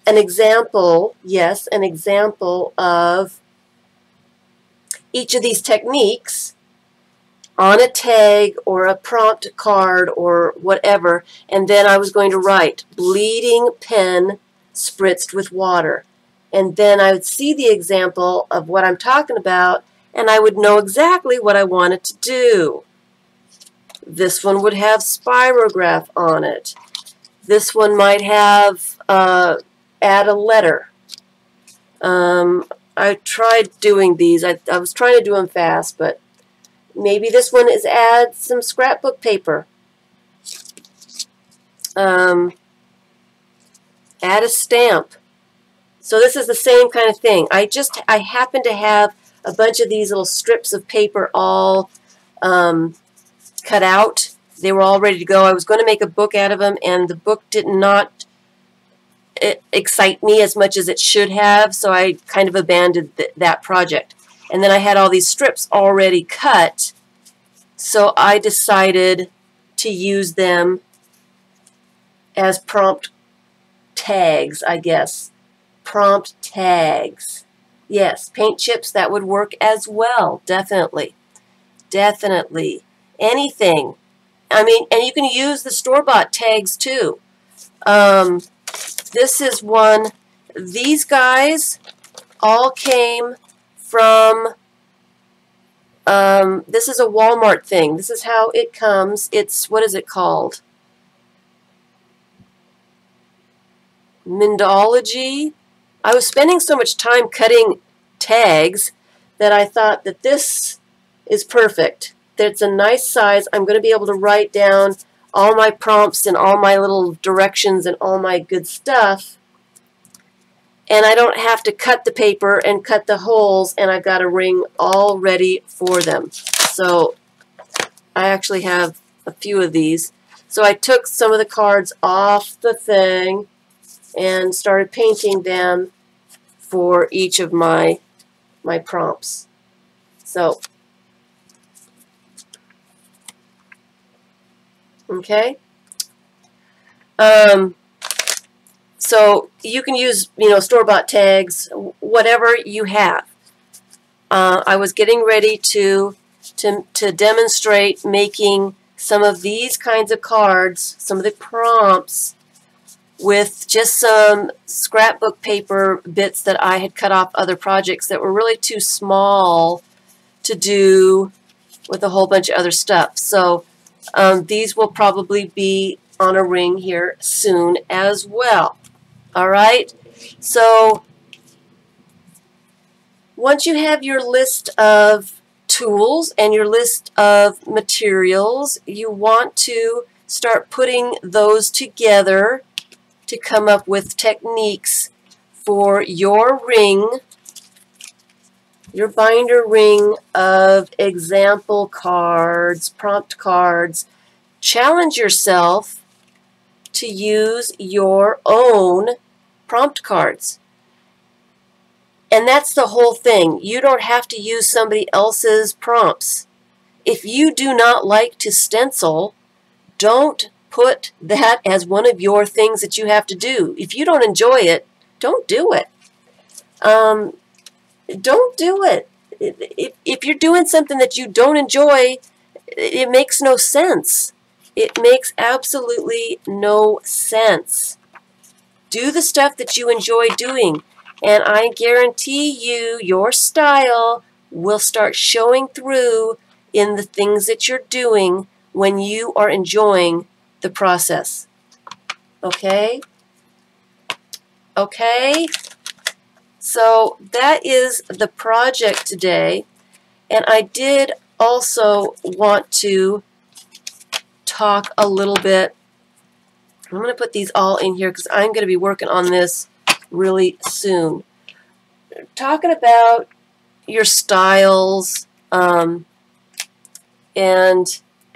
an example, yes, an example of each of these techniques on a tag or a prompt card or whatever, and then I was going to write bleeding pen spritzed with water. And then I would see the example of what I'm talking about, and I would know exactly what I wanted to do. This one would have spirograph on it. This one might have add a letter. I tried doing these. I was trying to do them fast, but maybe this one is add some scrapbook paper. Add a stamp. So this is the same kind of thing. I happen to have a bunch of these little strips of paper all cut out. They were all ready to go. I was going to make a book out of them, and the book did not excite me as much as it should have, so I kind of abandoned that project. And then I had all these strips already cut, so I decided to use them as prompt tags, I guess. Prompt tags. Yes, paint chips, that would work as well. Definitely. Definitely. Anything. I mean, and you can use the store-bought tags too. This is one. These guys all came from, this is a Walmart thing. This is how it comes. It's, what is it called? Mindology. I was spending so much time cutting tags that I thought that this is perfect. That it's a nice size. I'm going to be able to write down all my prompts and all my little directions and all my good stuff. And I don't have to cut the paper and cut the holes, and I've got a ring all ready for them. So I actually have a few of these. So I took some of the cards off the thing and started painting them for each of my prompts. So, okay. So you can use, store-bought tags, whatever you have. I was getting ready to demonstrate making some of these kinds of cards, some of the prompts, with just some scrapbook paper bits that I had cut off other projects that were really too small to do with a whole bunch of other stuff. So these will probably be on a ring here soon as well. All right, so once you have your list of tools and your list of materials, you want to start putting those together to come up with techniques for your ring, your binder ring of example cards, prompt cards. Challenge yourself to use your own prompt cards. And that's the whole thing. You don't have to use somebody else's prompts. If you do not like to stencil, don't put that as one of your things that you have to do. If you don't enjoy it, don't do it. Don't do it. If you're doing something that you don't enjoy, it makes no sense. It makes absolutely no sense. Do the stuff that you enjoy doing, and I guarantee you your style will start showing through in the things that you're doing when you are enjoying the process. Okay? Okay? So that is the project today, and I did also want to talk a little bit. I'm going to put these all in here because I'm going to be working on this really soon. Talking about your styles and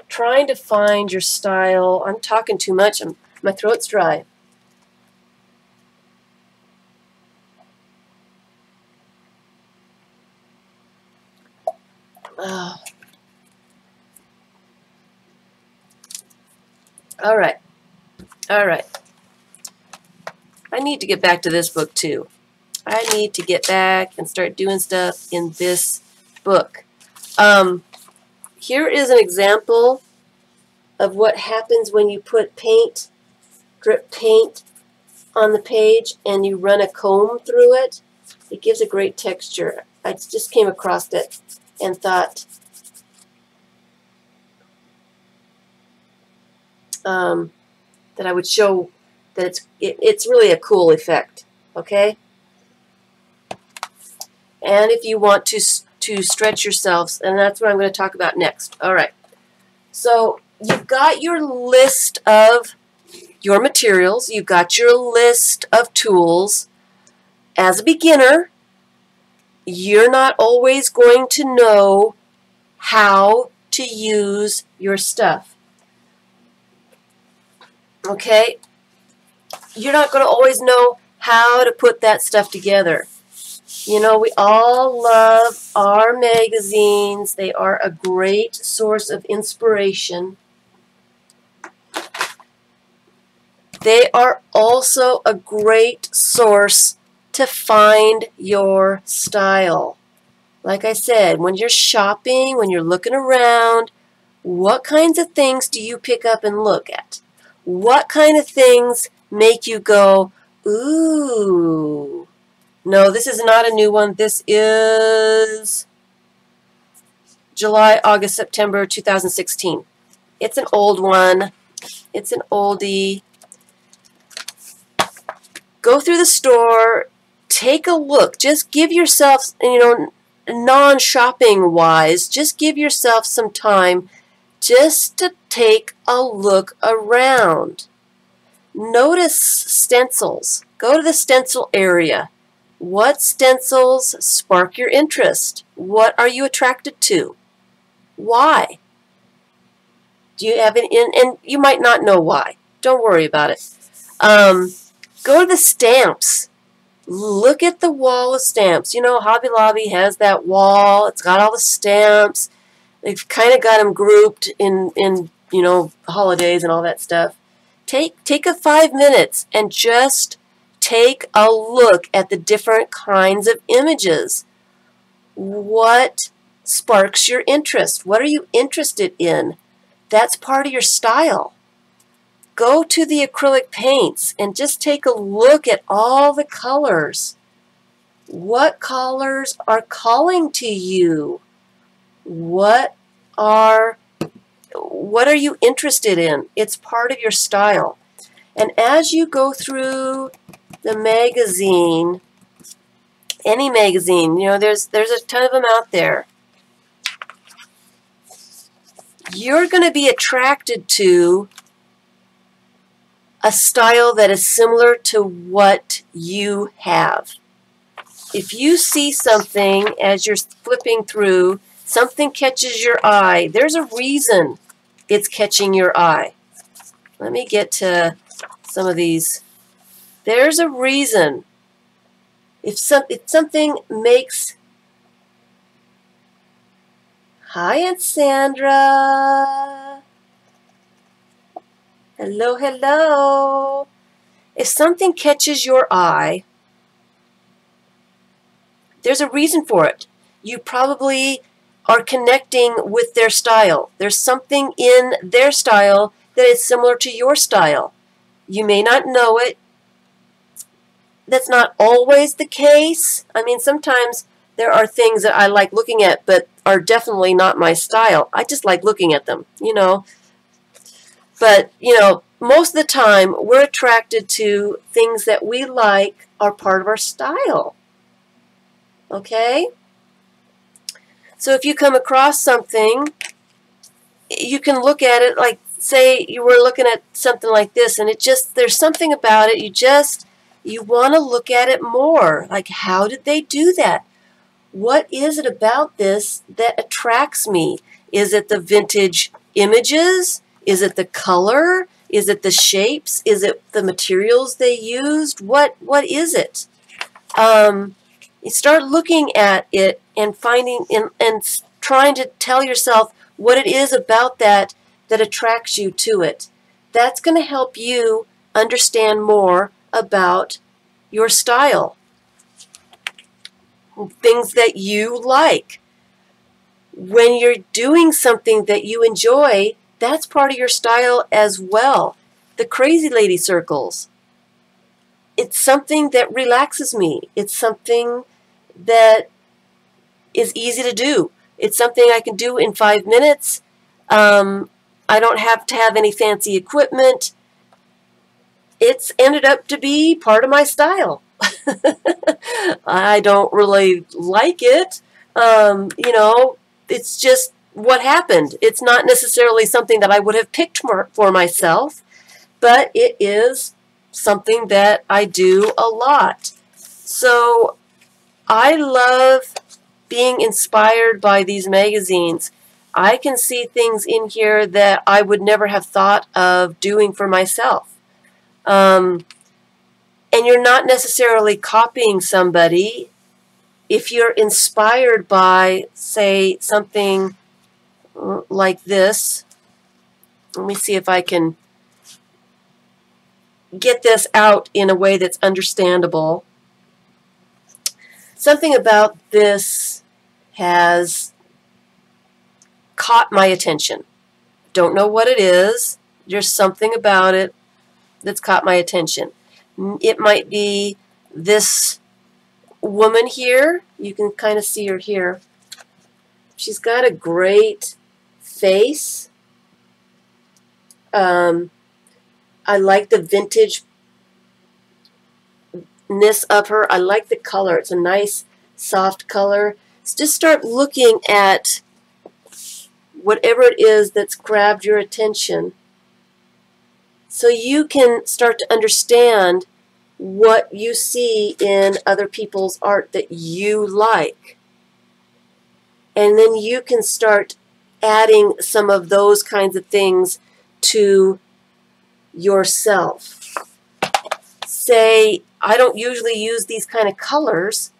trying to find your style. I'm talking too much. My throat's dry. Oh. All right. All right. I need to get back to this book too. I need to get back and start doing stuff in this book. Here is an example of what happens when you put paint, drip paint on the page and you run a comb through it. It gives a great texture. I just came across it and thought, that I would show that it's really a cool effect, okay? And if you want to stretch yourselves, and that's what I'm going to talk about next. All right. So you've got your list of your materials. You've got your list of tools. As a beginner, you're not always going to know how to use your stuff. Okay? You're not going to always know how to put that stuff together. You know, we all love our magazines. They are a great source of inspiration. They are also a great source to find your style. Like I said, when you're shopping, when you're looking around, what kinds of things do you pick up and look at? What kind of things make you go, ooh? No, this is not a new one. This is July, August, September 2016. It's an old one. It's an oldie. Go through the store, take a look. Just give yourself, you know, non-shopping wise, just give yourself some time just to take a look around. Notice stencils. Go to the stencil area. What stencils spark your interest? What are you attracted to? Why? Do you have and you might not know why. Don't worry about it. Go to the stamps. Look at the wall of stamps. You know, Hobby Lobby has that wall. It's got all the stamps. They've kind of got them grouped in you know, holidays and all that stuff. Take a 5 minutes and just take a look at the different kinds of images. What sparks your interest? What are you interested in? That's part of your style. Go to the acrylic paints and just take a look at all the colors. What colors are calling to you? What are you interested in? It's part of your style. And as you go through the magazine, any magazine, you know, there's a ton of them out there. You're going to be attracted to a style that is similar to what you have. If you see something as you're flipping through, something catches your eye, there's a reason it's catching your eye. Let me get to some of these. There's a reason. If something makes... Hi, Aunt Sandra. Hello, hello. If something catches your eye, there's a reason for it. You probably are connecting with their style. There's something in their style that is similar to your style. You may not know it. That's not always the case. I mean, sometimes there are things that I like looking at but are definitely not my style. I just like looking at them, you know. But, you know, most of the time we're attracted to things that we like are part of our style. Okay? So if you come across something, you can look at it like, say you were looking at something like this and it just, there's something about it, you want to look at it more. Like, how did they do that? What is it about this that attracts me? Is it the vintage images? Is it the color? Is it the shapes? Is it the materials they used? What is it? You start looking at it and finding and trying to tell yourself what it is about that attracts you to it. That's going to help you understand more about your style. Things that you like. When you're doing something that you enjoy, that's part of your style as well. The crazy lady circles. It's something that relaxes me. It's something that is easy to do. It's something I can do in 5 minutes. I don't have to have any fancy equipment. It's ended up to be part of my style. I don't really like it. You know, it's just what happened. It's not necessarily something that I would have picked for myself, but it is something that I do a lot. So I love being inspired by these magazines. I can see things in here that I would never have thought of doing for myself. And you're not necessarily copying somebody. If you're inspired by, say, something like this, let me see if I can get this out in a way that's understandable. Something about this has caught my attention. Don't know what it is. There's something about it that's caught my attention. It might be this woman here. You can kind of see her here. She's got a great face. I like the vintageness of her. I like the color. It's a nice soft color. So just start looking at whatever it is that's grabbed your attention, so you can start to understand what you see in other people's art that you like. And then you can start adding some of those kinds of things to yourself. Say, I don't usually use these kind of colors,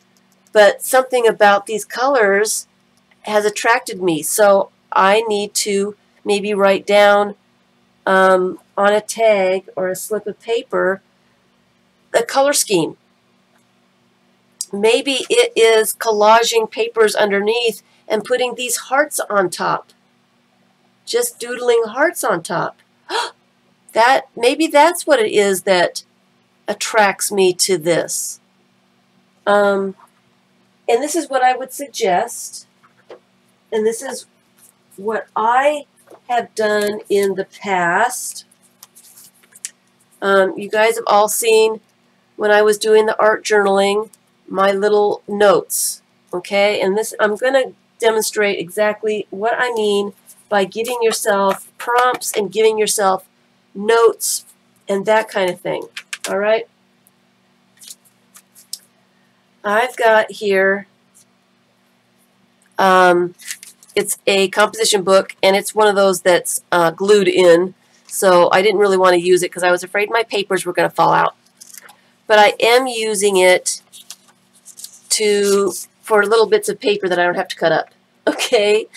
but something about these colors has attracted me. So I need to maybe write down on a tag or a slip of paper a color scheme. Maybe it is collaging papers underneath and putting these hearts on top. Just doodling hearts on top. Maybe that's what it is that attracts me to this. And this is what I would suggest. And this is what I have done in the past. You guys have all seen when I was doing the art journaling, my little notes. Okay, and this, I'm going to demonstrate exactly what I mean by giving yourself prompts and giving yourself notes and that kind of thing. All right. I've got here, it's a composition book, and it's one of those that's glued in, so I didn't really want to use it because I was afraid my papers were going to fall out. But I am using it for little bits of paper that I don't have to cut up. Okay,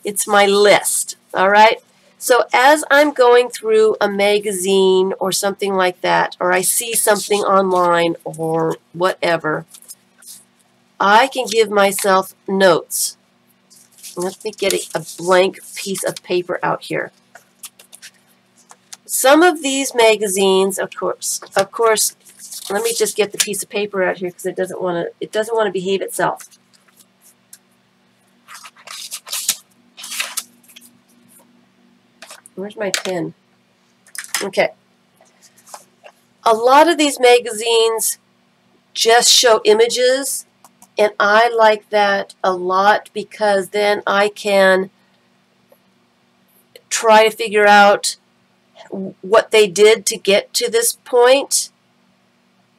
it's my list. All right. So as I'm going through a magazine or something like that, or I see something online or whatever, I can give myself notes. Let me get a blank piece of paper out here. Some of these magazines, of course, let me just get the piece of paper out here because it doesn't want to behave itself. Where's my pen? Okay. A lot of these magazines just show images, and I like that a lot because then I can try to figure out what they did to get to this point.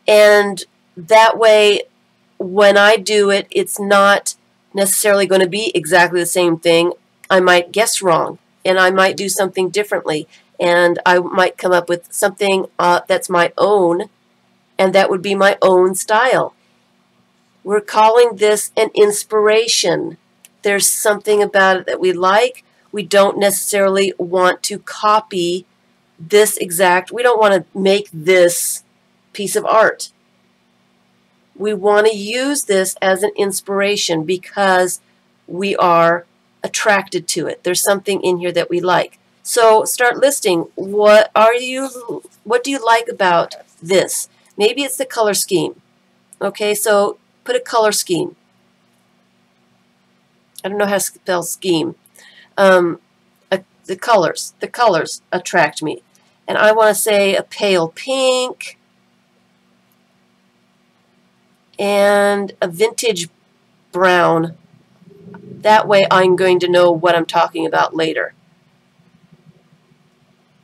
And that way, when I do it, it's not necessarily going to be exactly the same thing. I might guess wrong, and I might do something differently, and I might come up with something that's my own, and that would be my own style. We're calling this an inspiration. There's something about it that we like. We don't necessarily want to copy this exact, we don't want to make this piece of art. We want to use this as an inspiration because we are attracted to it. There's something in here that we like. So start listing, what do you like about this? Maybe it's the color scheme. Okay, so put a color scheme. I don't know how to spell scheme. A The colors attract me. And I want to say a pale pink and a vintage brown. That way I'm going to know what I'm talking about later.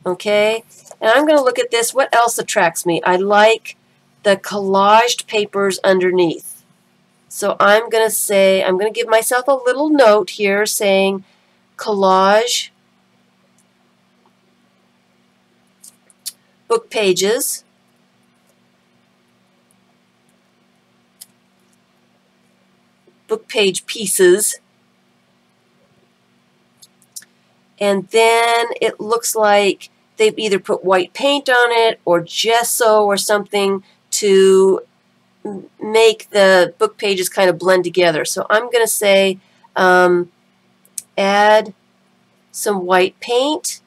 Okay, and I'm going to look at this. What else attracts me? I like the collaged papers underneath. So I'm going to say, I'm going to give myself a little note here saying collage book pages, book page pieces, and then it looks like they've either put white paint on it or gesso or something to make the book pages kind of blend together. So I'm going to say add some white paint,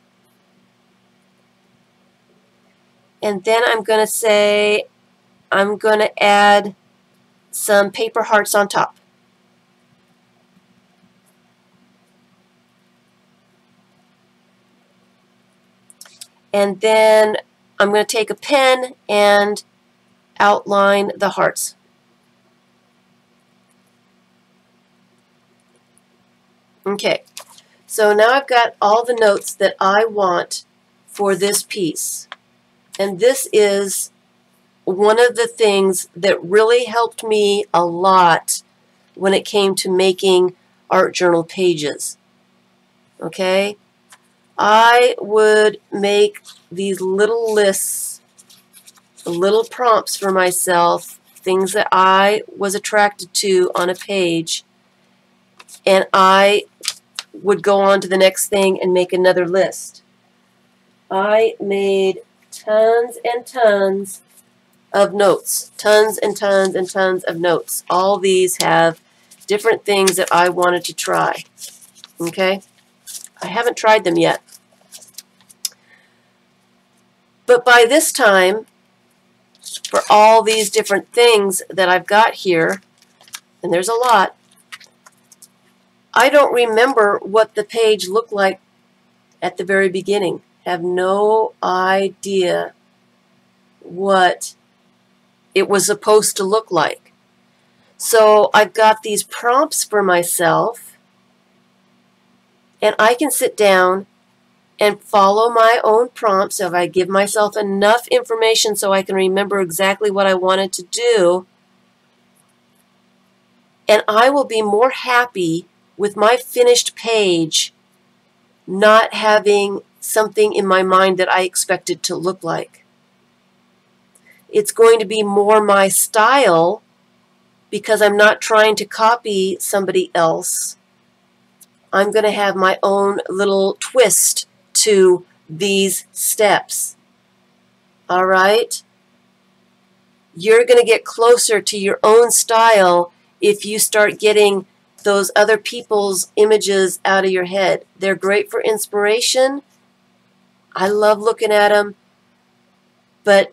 and then I'm going to say I'm going to add some paper hearts on top. And then I'm going to take a pen and outline the hearts. Okay, so now I've got all the notes that I want for this piece. And this is one of the things that really helped me a lot when it came to making art journal pages. Okay? I would make these little lists, little prompts for myself, things that I was attracted to on a page, and I would go on to the next thing and make another list. I made tons and tons of notes, tons and tons and tons of notes. All these have different things that I wanted to try. Okay? I haven't tried them yet. But by this time, for all these different things that I've got here, and there's a lot, I don't remember what the page looked like at the very beginning. Have no idea what it was supposed to look like. So I've got these prompts for myself, and I can sit down and follow my own prompts. If I give myself enough information so I can remember exactly what I wanted to do, and I will be more happy with my finished page not having something in my mind that I expected to look like. It's going to be more my style because I'm not trying to copy somebody else. I'm going to have my own little twist to these steps. All right? You're going to get closer to your own style if you start getting those other people's images out of your head. They're great for inspiration. I love looking at them, but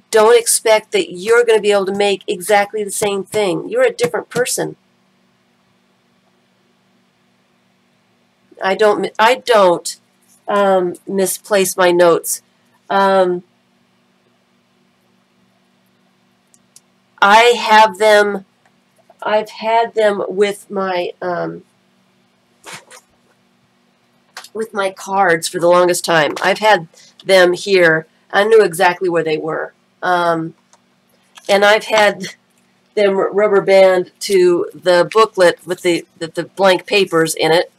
don't expect that you're going to be able to make exactly the same thing. You're a different person. I don't misplace my notes. I have them. I've had them with my cards for the longest time. I've had them here. I knew exactly where they were, and I've had them rubber band to the booklet with the blank papers in it.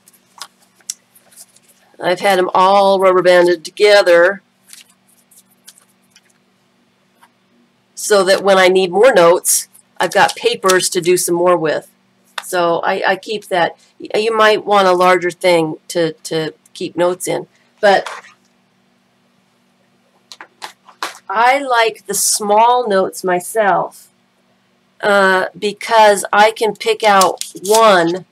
I've had them all rubber banded together so that when I need more notes, I've got papers to do some more with. So I keep that. You might want a larger thing to keep notes in. But I like the small notes myself because I can pick out one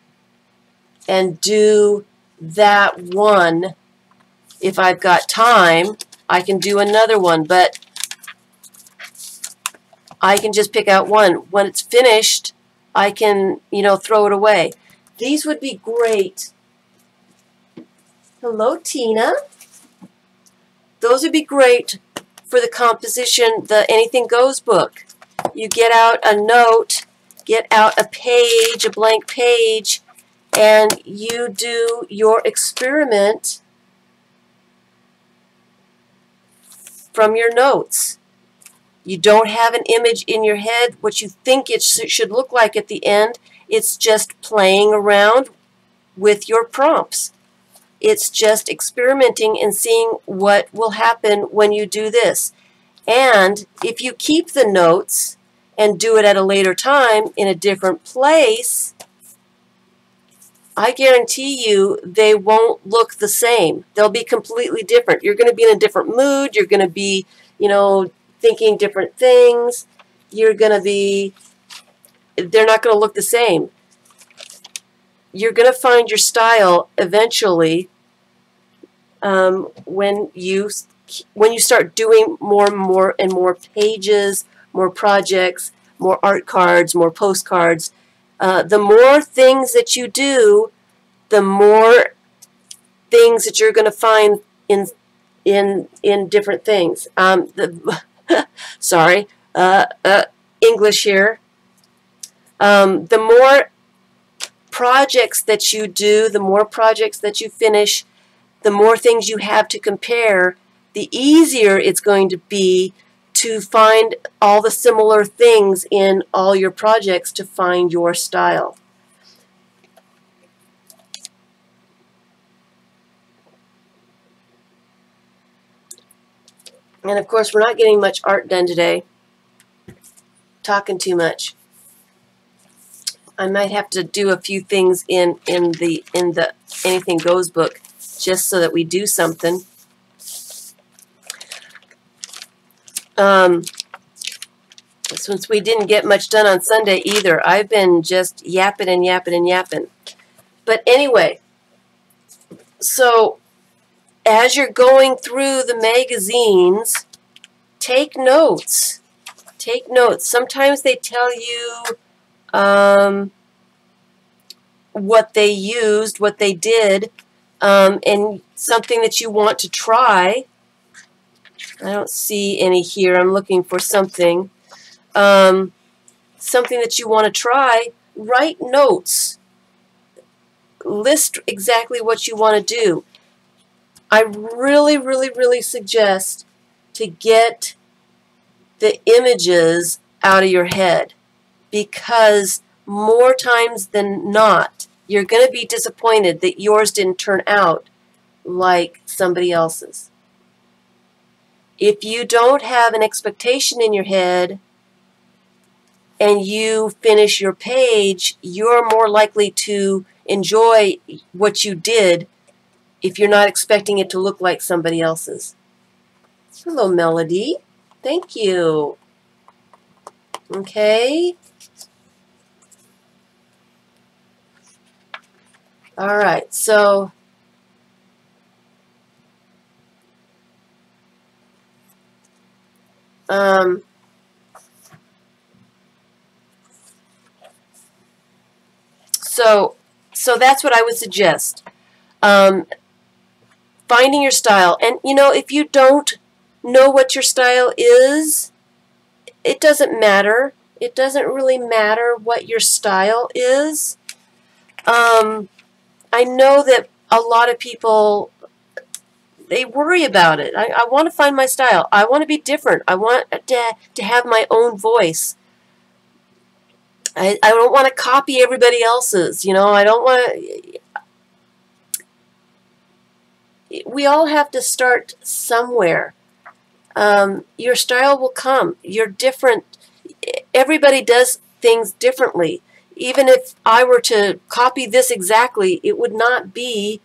and do that one. If I've got time, I can do another one, but I can just pick out one. When it's finished, I can, throw it away. These would be great Hello, Tina. Those would be great for the composition, the Anything Goes book. You get out a note, get out a page, a blank page, and you do your experiment from your notes. You don't have an image in your head, what you think it should look like at the end. It's just playing around with your prompts. It's just experimenting and seeing what will happen when you do this. And if you keep the notes and do it at a later time in a different place, I guarantee you they won't look the same. They'll be completely different. You're going to be in a different mood. You're going to be, thinking different things. They're not going to look the same. You're going to find your style eventually when you start doing more and more pages, more projects, more art cards, more postcards. The more things that you do, the more things that you're going to find in different things. Sorry, English here. The more projects that you do, the more projects that you finish, the more things you have to compare, the easier it's going to be to find all the similar things in all your projects to find your style. And of course, we're not getting much art done today. Talking too much. I might have to do a few things in the Anything Goes book just so that we do something. Since we didn't get much done on Sunday either, I've been just yapping and yapping and yapping. But anyway, so as you're going through the magazines, take notes. Take notes. Sometimes they tell you what they used, what they did, and something that you want to try. I don't see any here. I'm looking for something. Something that you want to try. Write notes. List exactly what you want to do. I really, really, really suggest to get the images out of your head, because more times than not, you're going to be disappointed that yours didn't turn out like somebody else's. If you don't have an expectation in your head and you finish your page, you're more likely to enjoy what you did if you're not expecting it to look like somebody else's. Hello, Melody. Thank you. Okay. All right, so so that's what I would suggest. Finding your style. And, if you don't know what your style is, it doesn't matter. It doesn't really matter what your style is. I know that a lot of people, they worry about it. I want to find my style. I want to be different. I want to have my own voice. I don't want to copy everybody else's. I don't want to. We all have to start somewhere. Your style will come. You're different. Everybody does things differently. Even if I were to copy this exactly, it would not be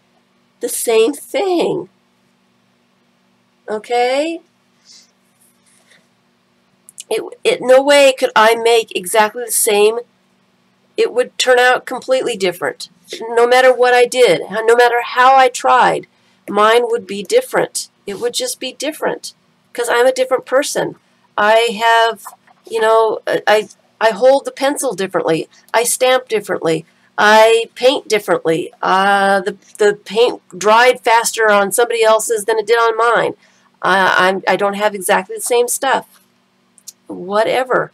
the same thing. Okay? No way could I make exactly the same. It would turn out completely different. No matter what I did, no matter how I tried, mine would be different. It would just be different because I'm a different person. I have, I hold the pencil differently. I stamp differently. I paint differently. The paint dried faster on somebody else's than it did on mine. I don't have exactly the same stuff. Whatever.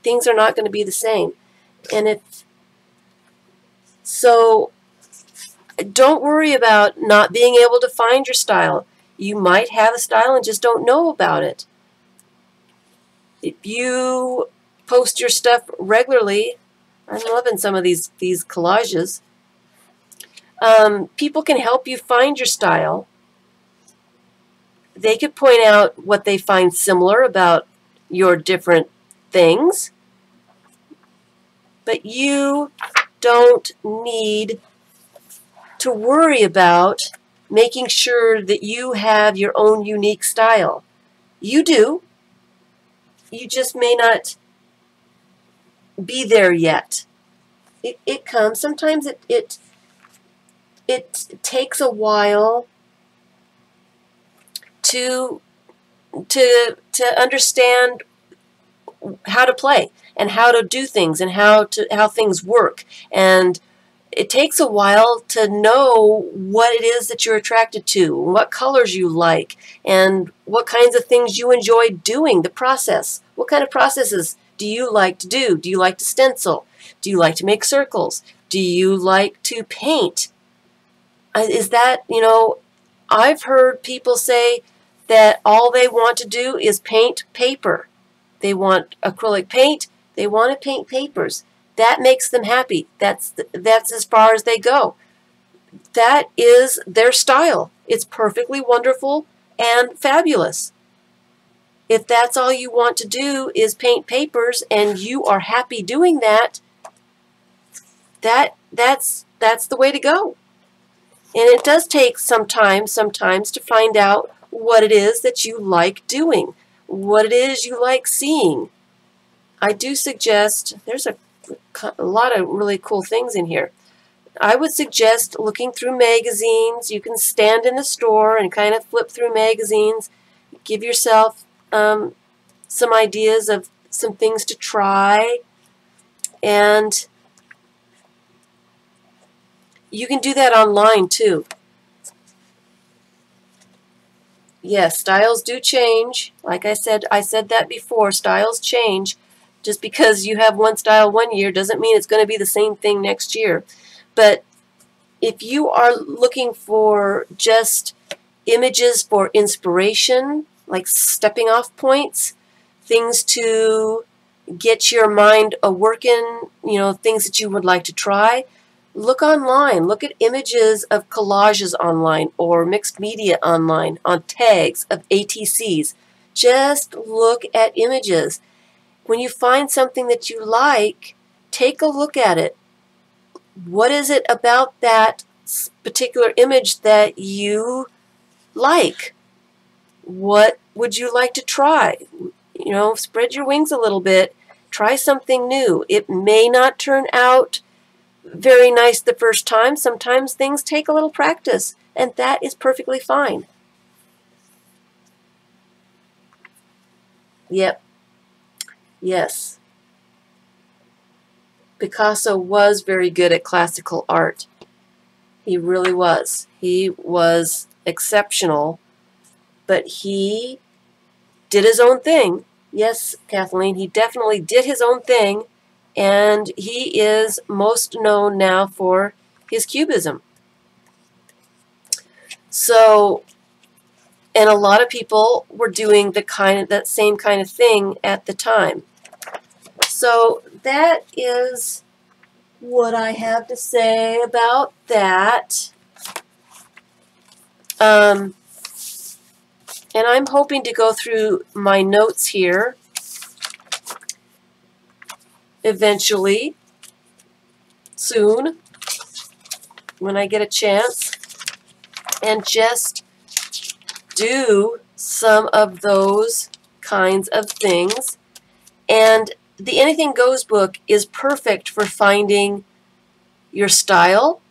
Things are not going to be the same. And so don't worry about not being able to find your style. You might have a style and just don't know about it. If you post your stuff regularly, I'm loving some of these collages. People can help you find your style. They could point out what they find similar about your different things. But you don't need to worry about making sure that you have your own unique style. You do. You just may not be there yet. It comes. Sometimes it takes a while to understand how to play and how to do things and how things work. And it takes a while to know what it is that you're attracted to, what colors you like, and what kinds of things you enjoy doing, the process. What kind of processes do you like to do? Do you like to stencil? Do you like to make circles? Do you like to paint? Is that, I've heard people say that all they want to do is paint paper. They want acrylic paint. They want to paint papers. That makes them happy. That's as far as they go. That is their style. It's perfectly wonderful and fabulous. If that's all you want to do is paint papers and you are happy doing that, that's the way to go. And it does take some time sometimes to find out what it is that you like doing, what it is you like seeing. I do suggest, there's a lot of really cool things in here. I would suggest looking through magazines. You can stand in the store and kind of flip through magazines, give yourself some ideas of some things to try, and you can do that online too. Yes, styles do change. Like I said that before, styles change. Just because you have one style one year doesn't mean it's going to be the same thing next year. But if you are looking for just images for inspiration, like stepping off points, things to get your mind a-working, things that you would like to try, look online. Look at images of collages online or mixed media online on tags of ATCs. Just look at images. When you find something that you like, take a look at it. What is it about that particular image that you like? What would you like to try? Spread your wings a little bit. Try something new. It may not turn out very nice the first time. Sometimes things take a little practice, and that is perfectly fine. Yep. Yes. Picasso was very good at classical art. He really was. He was exceptional, but he did his own thing. Yes, Kathleen, he definitely did his own thing, and he is most known now for his cubism. So, and a lot of people were doing that same kind of thing at the time. So that is what I have to say about that. And I'm hoping to go through my notes here eventually, soon, when I get a chance, and just do some of those kinds of things. And the Anything Goes book is perfect for finding your style.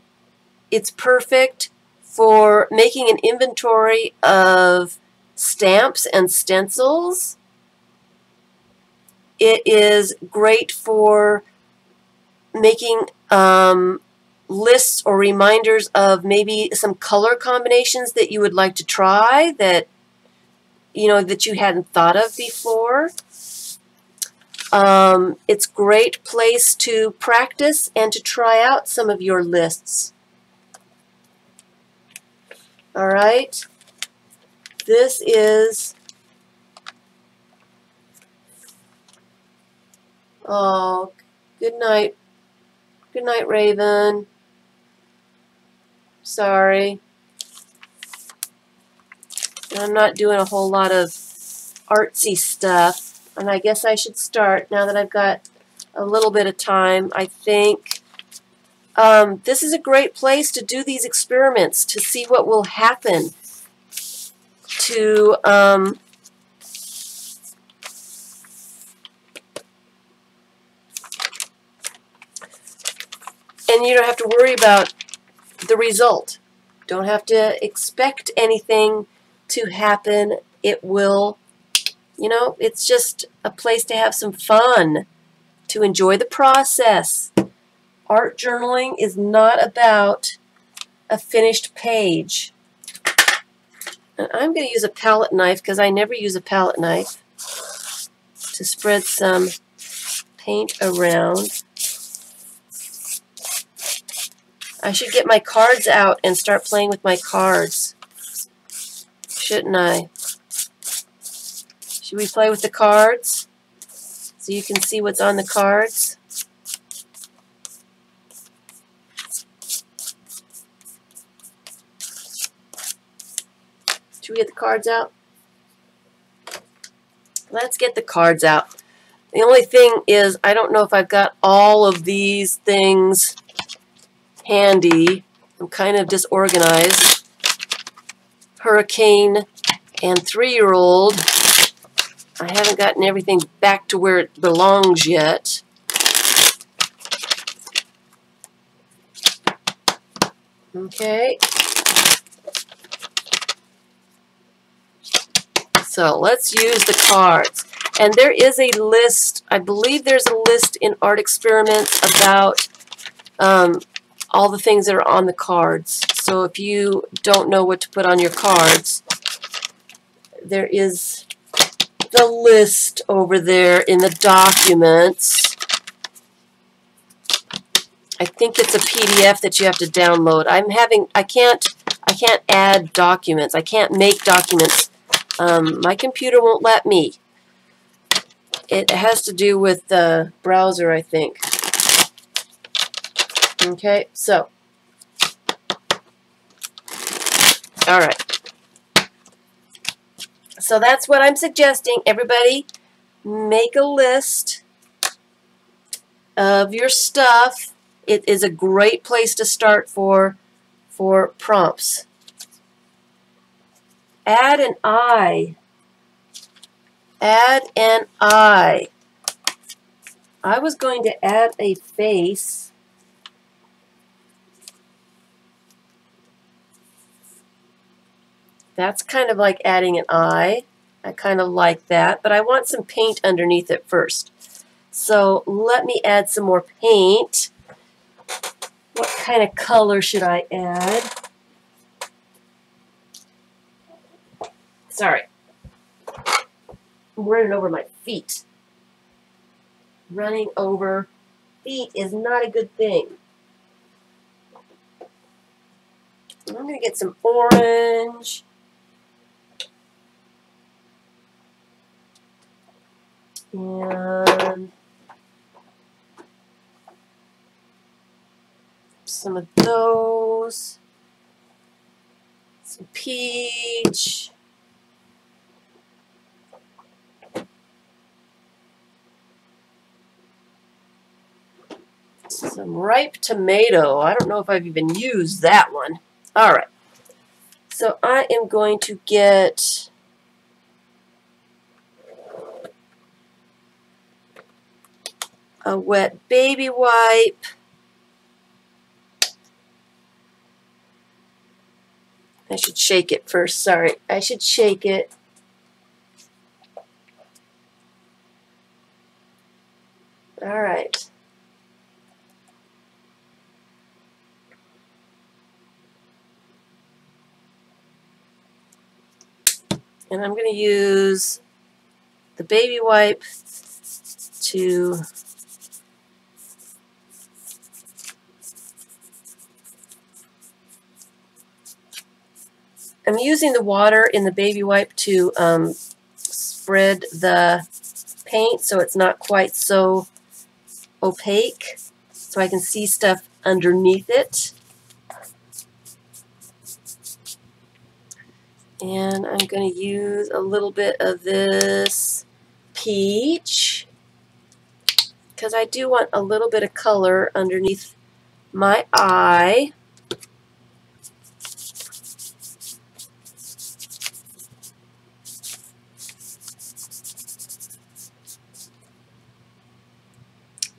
It's perfect for making an inventory of stamps and stencils. It is great for making lists or reminders of maybe some color combinations that you would like to try that that you hadn't thought of before. It's a great place to practice and to try out some of your lists. All right. This is, oh, good night. Good night, Raven. Sorry. I'm not doing a whole lot of artsy stuff, and I guess I should start now that I've got a little bit of time. I think this is a great place to do these experiments to see what will happen to and you don't have to worry about the result. Don't have to expect anything to happen. It will, it's just a place to have some fun, to enjoy the process. Art journaling is not about a finished page. And I'm going to use a palette knife because I never use a palette knife to spread some paint around. I should get my cards out and start playing with my cards, shouldn't I? Should we play with the cards so you can see what's on the cards? Should we get the cards out? Let's get the cards out. The only thing is, I don't know if I've got all of these things handy. I'm kind of disorganized. Hurricane and 3-year-old. I haven't gotten everything back to where it belongs yet. Okay. So let's use the cards. And there is a list, I believe there's a list in Art Experiments about all the things that are on the cards. So if you don't know what to put on your cards, there is the list over there in the documents. I think it's a PDF that you have to download. I can't add documents. I can't make documents. My computer won't let me. It has to do with the browser, I think. Okay, so, all right. So that's what I'm suggesting. Everybody, make a list of your stuff. It is a great place to start for prompts. Add an eye. Add an eye. I was going to add a face. That's kind of like adding an eye. I kind of like that, but I want some paint underneath it first. So let me add some more paint. What kind of color should I add? Sorry. I'm running over my feet. Running over feet is not a good thing. I'm going to get some orange. And some of those. Some peach. Some ripe tomato. I don't know if I've even used that one. All right. So I am going to get a wet baby wipe. I should shake it first. Sorry. I should shake it. All right. And I'm going to use the baby wipe to I'm using the water in the baby wipe to spread the paint so it's not quite so opaque, so I can see stuff underneath it. And I'm going to use a little bit of this peach because I do want a little bit of color underneath my eye.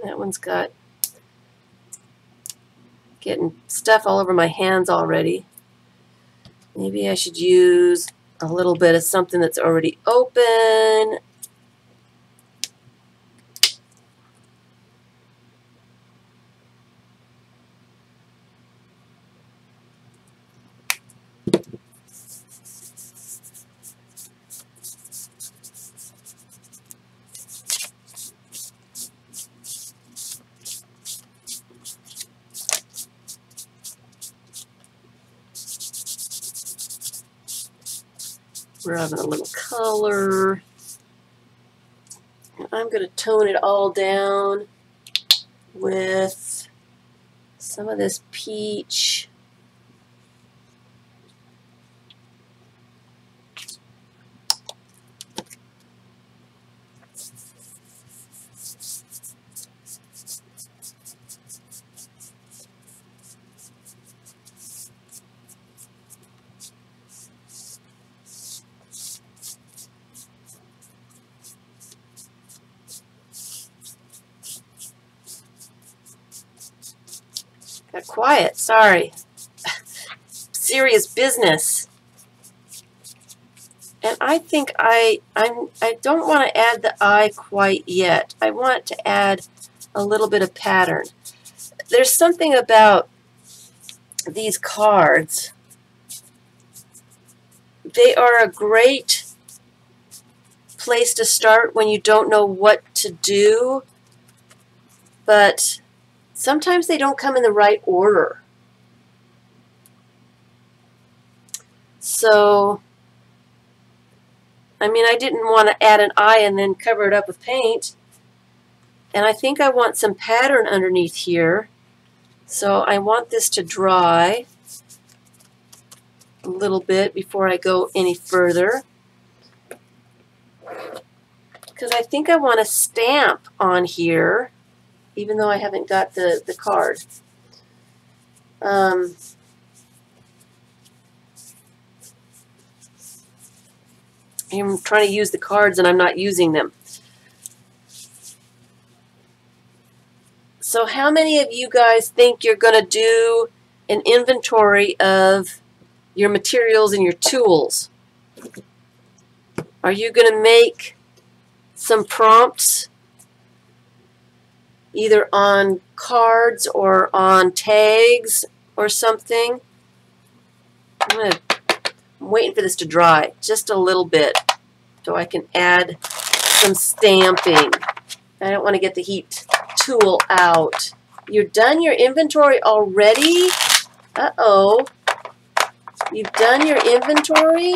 That one's getting stuff all over my hands already. Maybe I should use a little bit of something that's already open. We're having a little color. And I'm going to tone it all down with some of this peach. Got quiet, sorry. Serious business. And I think I don't want to add the eye quite yet. I want to add a little bit of pattern. There's something about these cards. They are a great place to start when you don't know what to do, but sometimes they don't come in the right order. So, I mean, I didn't want to add an eye and then cover it up with paint. And I think I want some pattern underneath here. So I want this to dry a little bit before I go any further. Because I think I want a stamp on here, even though I haven't got the card. I'm trying to use the cards and I'm not using them. So how many of you guys think you're going to do an inventory of your materials and your tools? Are you going to make some prompts either on cards or on tags or something? I'm waiting for this to dry just a little bit so I can add some stamping. I don't want to get the heat tool out. You're done your inventory already? Uh-oh. You've done your inventory?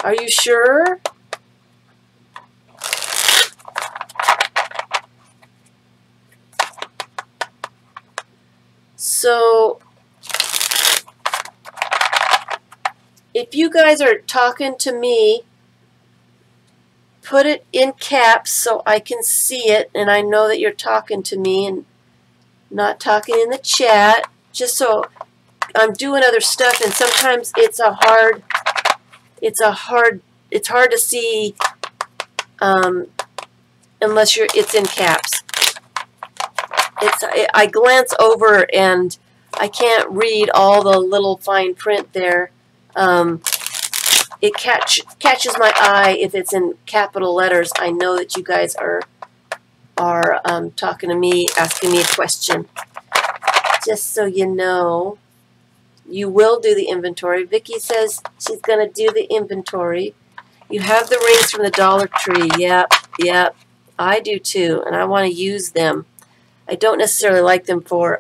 Are you sure? So, if you guys are talking to me, put it in caps so I can see it and I know that you're talking to me and not talking in the chat, just so I'm doing other stuff and sometimes it's hard to see unless it's in caps. I glance over and I can't read all the little fine print there. It catches my eye if it's in capital letters. I know that you guys are talking to me, asking me a question. Just so you know. You will do the inventory. Vicki says she's going to do the inventory. You have the rings from the Dollar Tree. Yep, yep. I do too, and I want to use them. I don't necessarily like them for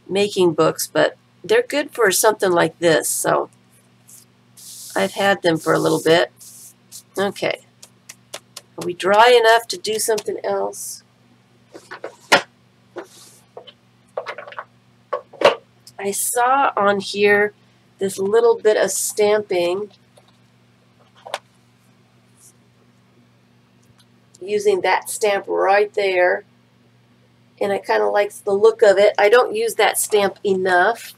making books, but they're good for something like this, so I've had them for a little bit. Okay. Are we dry enough to do something else? I saw on here this little bit of stamping using that stamp right there, and I kind of like the look of it. I don't use that stamp enough,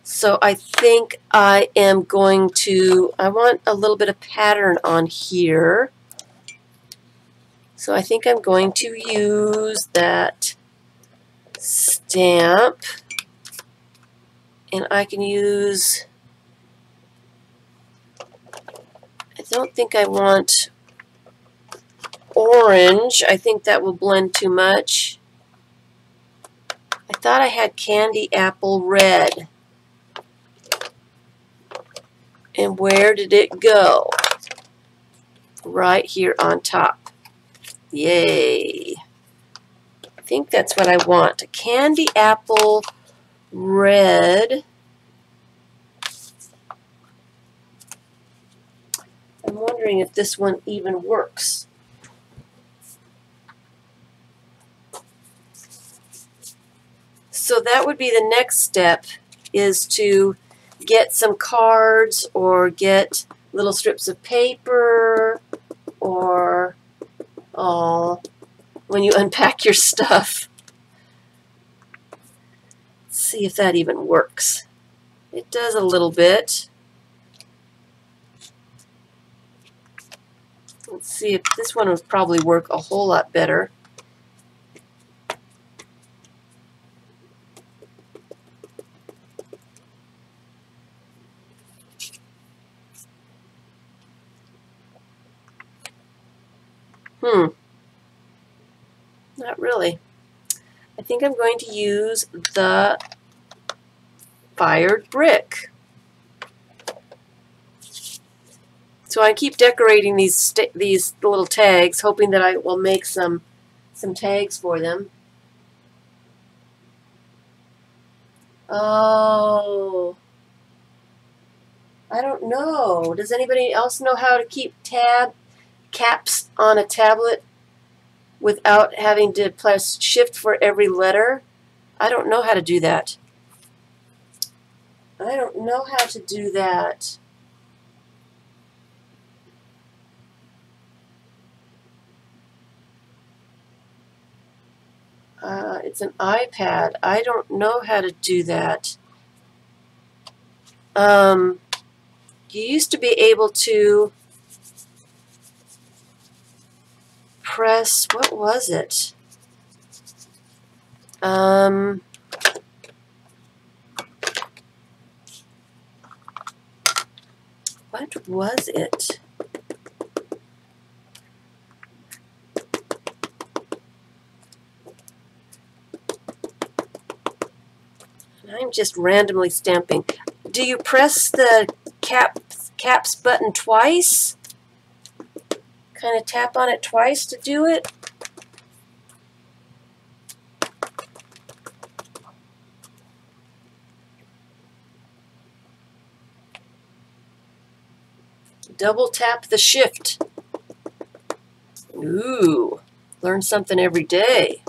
so I think I am going to, I want a little bit of pattern on here, so I think I'm going to use that stamp. And I can use, I don't think I want orange. I think that will blend too much. I thought I had candy apple red. And where did it go? Right here on top. Yay. I think that's what I want. A candy apple red. I'm wondering if this one even works. So that would be the next step, is to get some cards or get little strips of paper, or when you unpack your stuff. Let's see if that even works. It does a little bit. Let's see if this one would probably work a whole lot better. Not really. I think I'm going to use the fired brick. So I keep decorating these little tags, hoping that I will make some tags for them. Oh, I don't know. Does anybody else know how to keep caps on a tablet without having to press shift for every letter? I don't know how to do that. I don't know how to do that. It's an iPad. I don't know how to do that. You used to be able to press, what was it? What was it? I'm just randomly stamping. Do you press the caps button twice? Kind of tap on it twice to do it? Double tap the shift. Ooh, learn something every day.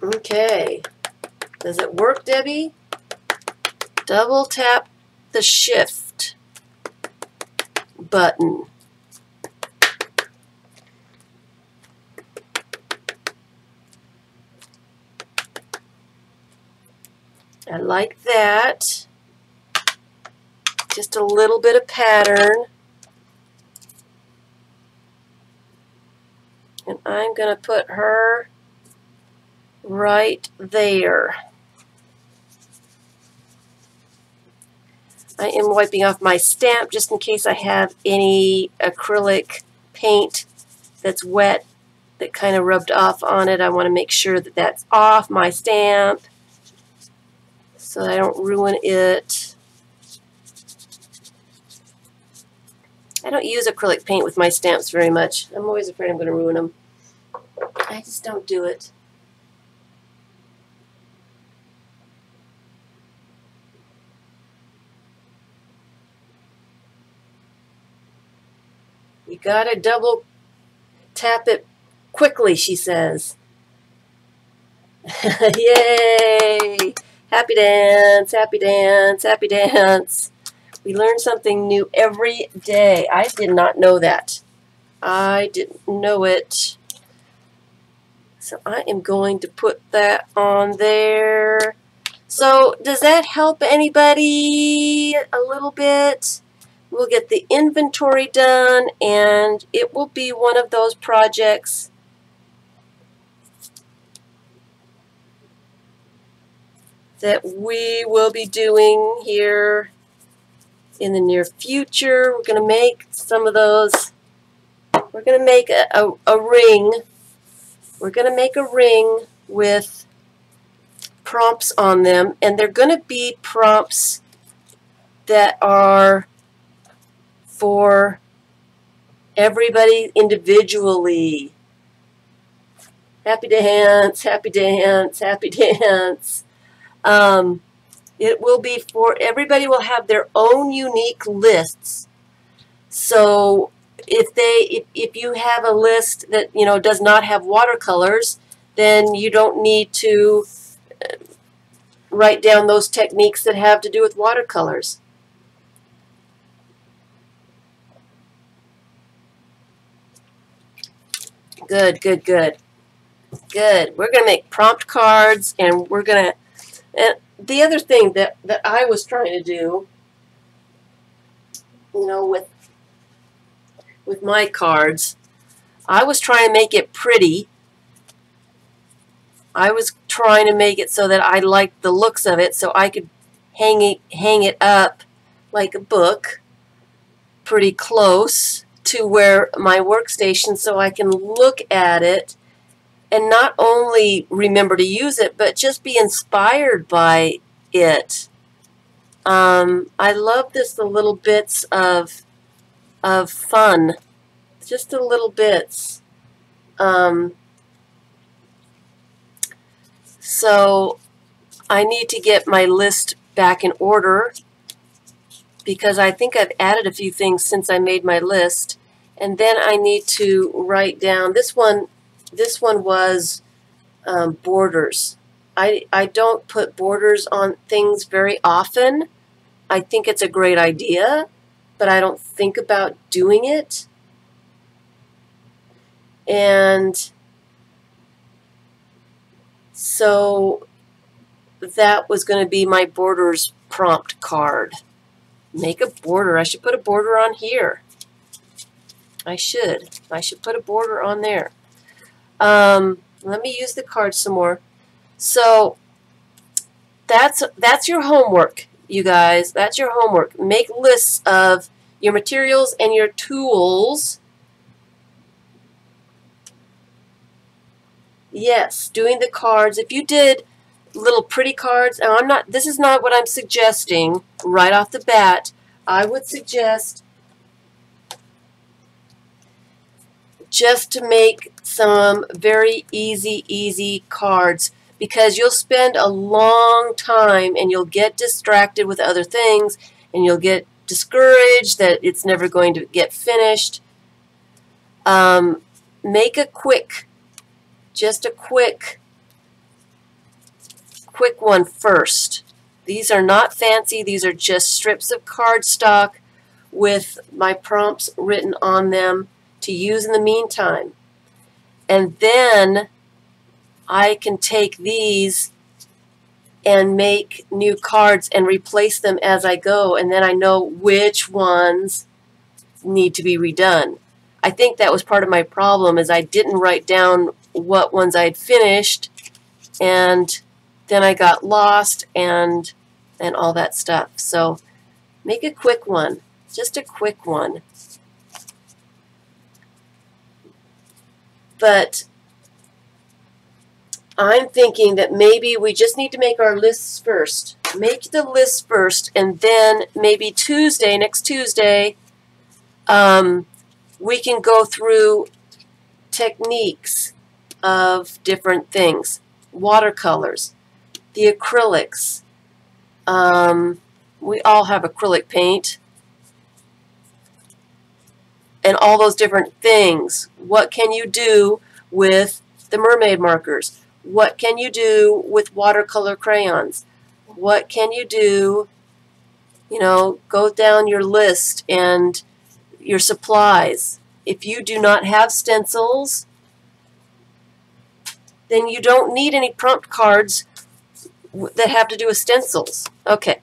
Okay, does it work, Debbie? Double tap the shift button. I like that. Just a little bit of pattern. And I'm going to put her right there. I am wiping off my stamp just in case I have any acrylic paint that's wet that kind of rubbed off on it. I want to make sure that that's off my stamp so I don't ruin it. I don't use acrylic paint with my stamps very much. I'm always afraid I'm going to ruin them. I just don't do it. You gotta double tap it quickly, she says. Yay! Happy dance, happy dance, happy dance. We learn something new every day. I did not know that. I didn't know it. So I am going to put that on there. So does that help anybody a little bit? We'll get the inventory done, and it will be one of those projects that we will be doing here in the near future. We're going to make some of those. We're going to make a ring. We're going to make a ring with prompts on them, and they're going to be prompts that are for everybody individually. Happy dance, happy dance, happy dance. It will be for everybody. Will have their own unique lists. So if you have a list that does not have watercolors, then you don't need to write down those techniques that have to do with watercolors. Good, good, good. Good. We're going to make prompt cards, and we're going to... And the other thing that I was trying to do, with my cards, I was trying to make it pretty. I was trying to make it so that I liked the looks of it, so I could hang it up like a book pretty close to where my workstation, so I can look at it and not only remember to use it, but just be inspired by it. I love this, the little bits of fun, just the little bits. So I need to get my list back in order, because I think I've added a few things since I made my list. And then I need to write down this one. This one was borders. I don't put borders on things very often. I think it's a great idea, but I don't think about doing it. And so that was going to be my borders prompt card. Make a border. I should put a border on here. I should put a border on there. Let me use the card some more. So that's your homework, you guys. That's your homework. Make lists of your materials and your tools. Yes, doing the cards. If you did little pretty cards, and this is not what I'm suggesting right off the bat. I would suggest just to make some very easy cards, because you'll spend a long time and you'll get distracted with other things, and you'll get discouraged that it's never going to get finished. Make a just a quick one first. These are not fancy. These are just strips of cardstock with my prompts written on them to use in the meantime. And then I can take these and make new cards and replace them as I go, and then I know which ones need to be redone. I think that was part of my problem, is I didn't write down what ones I'd finished, and then I got lost and all that stuff. So Make a quick one, just a quick one. But I'm thinking that maybe we just need to make our lists first. Make the list first, and then maybe Tuesday, next Tuesday, we can go through techniques of different things. Watercolors, the acrylics. We all have acrylic paint. And all those different things. What can you do with the mermaid markers? What can you do with watercolor crayons? What can you do, you know, go down your list and your supplies. If you do not have stencils, then you don't need any prompt cards that have to do with stencils. Okay.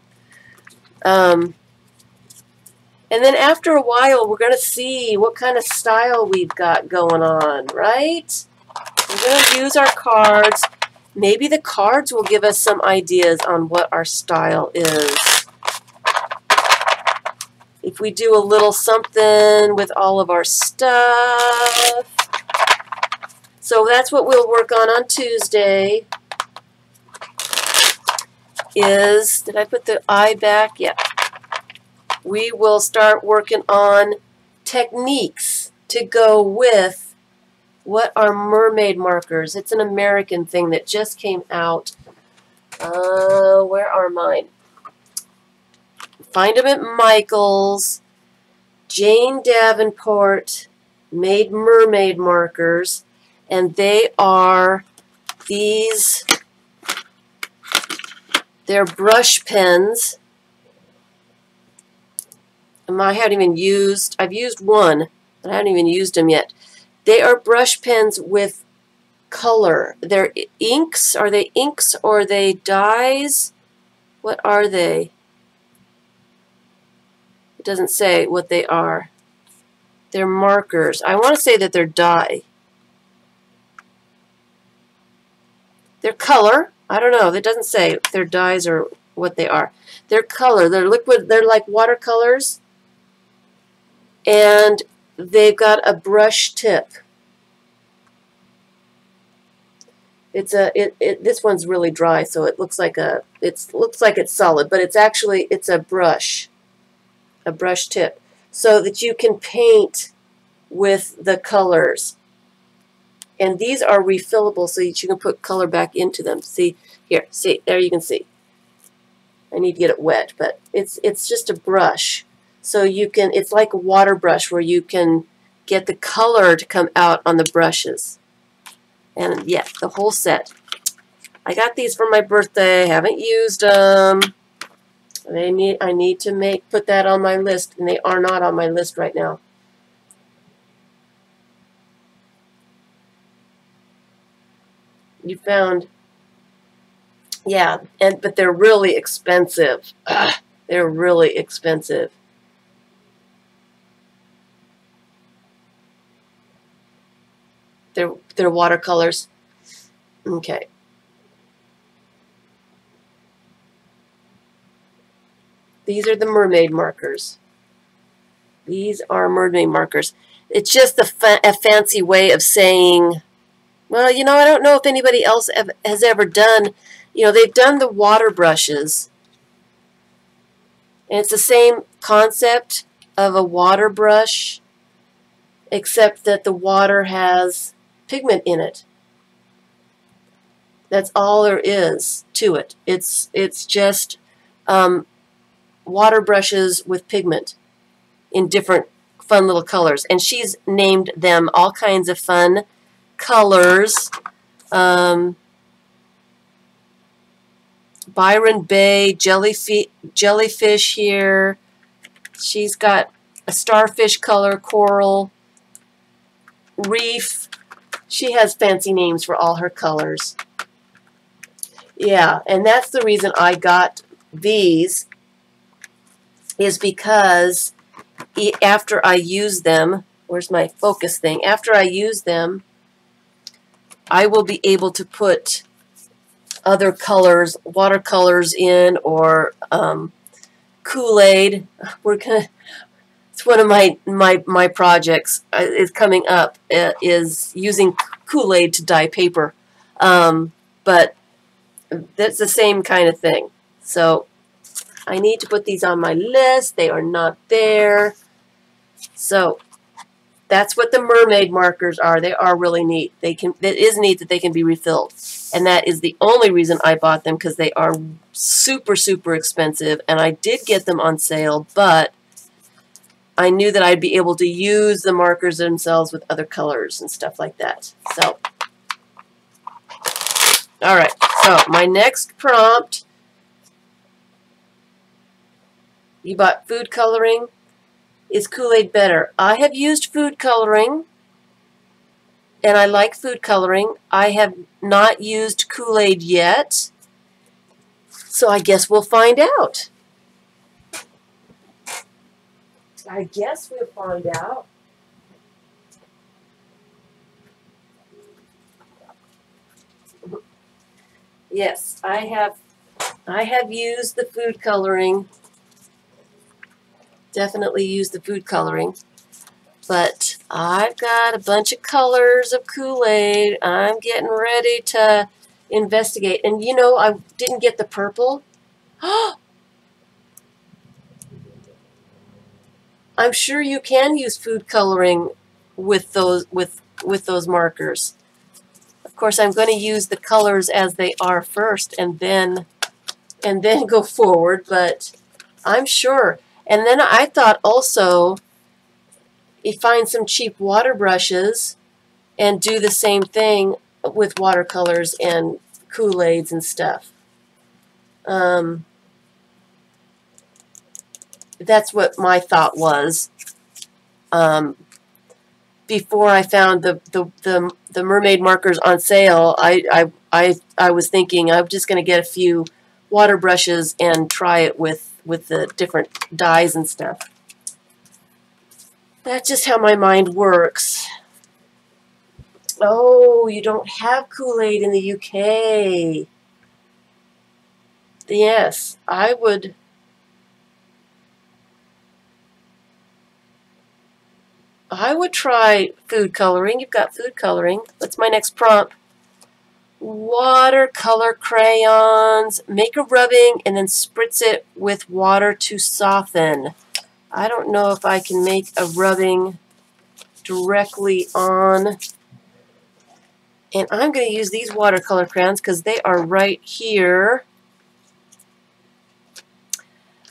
And then after a while, we're going to see what kind of style we've got going on, right? We're going to use our cards. Maybe the cards will give us some ideas on what our style is. If we do a little something with all of our stuff. So that's what we'll work on Tuesday. Did I put the I back? Yeah. We will start working on techniques to go with what are mermaid markers. It's an American thing that just came out. Where are mine? Find them at Michael's. Jane Davenport made mermaid markers, and they are these. They're brush pens. I haven't even used, I've used one, but I haven't even used them yet. They are brush pens with color. They're inks. Are they inks or are they dyes? What are they? It doesn't say what they are. They're markers. I want to say that they're dye. They're color. I don't know. It doesn't say if they're dyes or what they are. They're color. They're liquid. They're like watercolors. And they've got a brush tip. This one's really dry, so it looks like it's solid, but it's a brush tip, so that you can paint with the colors. And these are refillable, so that you can put color back into them. See here, see there, you can see. I need to get it wet, but it's just a brush. So you can, it's like a water brush where you can get the color to come out on the brushes. And yeah, the whole set. I got these for my birthday. Haven't used them. I need to put that on my list, and they are not on my list right now. You found, yeah, but they're really expensive. Ugh, they're really expensive. They're watercolors. Okay. These are the mermaid markers. These are mermaid markers. It's just a fancy way of saying, well, you know, I don't know if anybody else has ever done, you know, they've done the water brushes. And it's the same concept of a water brush, except that the water has pigment in it. That's all there is to it. It's just water brushes with pigment in different fun little colors. And she's named them all kinds of fun colors. Byron Bay, jellyfish here. She's got a starfish color, coral, reef. She has fancy names for all her colors. Yeah, and that's the reason I got these, is because after I use them, where's my focus thing? After I use them, I will be able to put other colors, watercolors in, or Kool-Aid. It's one of my projects is coming up, is using Kool-Aid to dye paper. But that's the same kind of thing. So I need to put these on my list. They are not there. So that's what the mermaid markers are. They are really neat. It is neat that they can be refilled. And that is the only reason I bought them, because they are super, super expensive. And I did get them on sale, but I knew that I'd be able to use the markers themselves with other colors and stuff like that. So, all right. So my next prompt, you bought food coloring. Is Kool-Aid better? I have used food coloring, and I like food coloring. I have not used Kool-Aid yet, so I guess we'll find out. I guess we'll find out. Yes, I have used the food coloring. Definitely used the food coloring. But I've got a bunch of colors of Kool-Aid. I'm getting ready to investigate. And you know, I didn't get the purple. I'm sure you can use food coloring with those markers. Of course, I'm going to use the colors as they are first, and then go forward. But I'm sure. And then I thought also, you find some cheap water brushes and do the same thing with watercolors and Kool-Aids and stuff. That's what my thought was. Before I found the mermaid markers on sale, I was thinking I'm just going to get a few water brushes and try it with the different dyes and stuff. That's just how my mind works. Oh, you don't have Kool-Aid in the UK. Yes, I would try food coloring. You've got food coloring. What's my next prompt? Watercolor crayons. Make a rubbing and then spritz it with water to soften. I don't know if I can make a rubbing directly on. And I'm going to use these watercolor crayons because they are right here.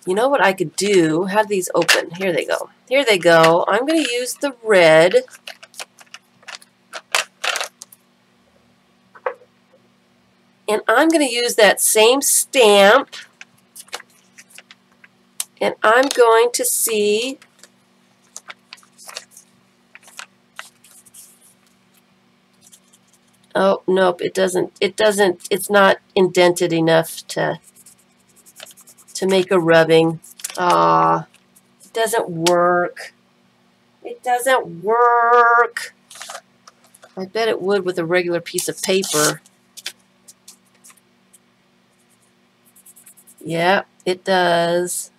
You know what I could do? How do these open? Here they go. Here they go. I'm going to use the red. And I'm going to use that same stamp. And I'm going to see oh, nope, it doesn't, it's not indented enough to make a rubbing. Ah, it doesn't work. It doesn't work. I bet it would with a regular piece of paper. Yeah, it does.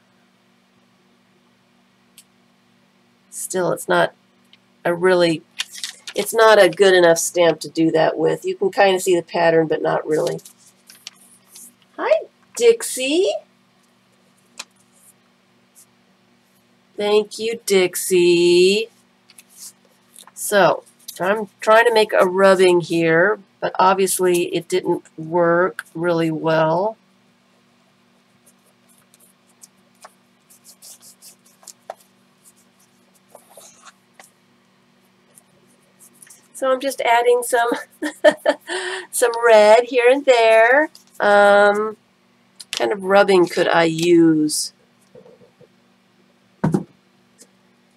Still, it's not a really, it's not a good enough stamp to do that with. You can kind of see the pattern, but not really. Hi, Dixie. Thank you, Dixie. So, I'm trying to make a rubbing here, but obviously it didn't work really well. So I'm just adding some some red here and there. Kind of rubbing could I use?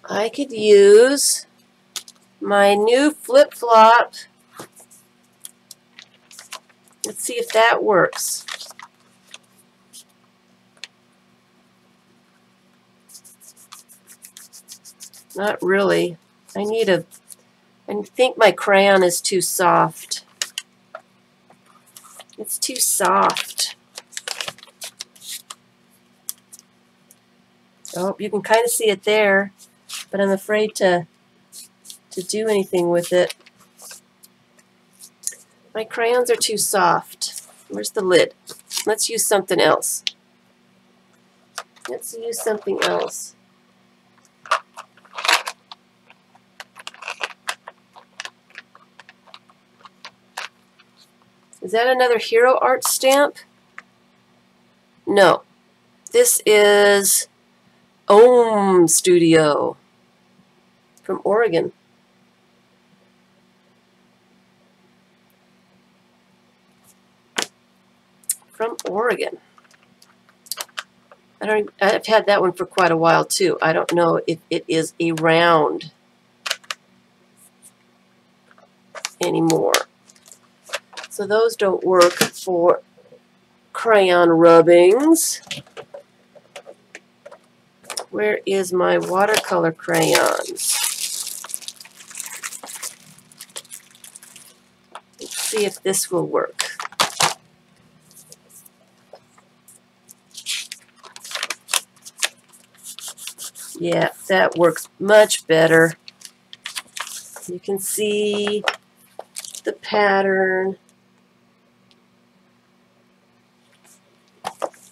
I could use my new flip-flop. Let's see if that works. Not really. I think my crayon is too soft. It's too soft. Oh, you can kind of see it there, but I'm afraid to do anything with it. My crayons are too soft. Where's the lid? Let's use something else. Let's use something else. Is that another Hero Art stamp? No. This is Ohm Studio from Oregon. From Oregon. I've had that one for quite a while too. I don't know if it is around anymore. So those don't work for crayon rubbings. Where is my watercolor crayons? Let's see if this will work. Yeah, that works much better. You can see the pattern.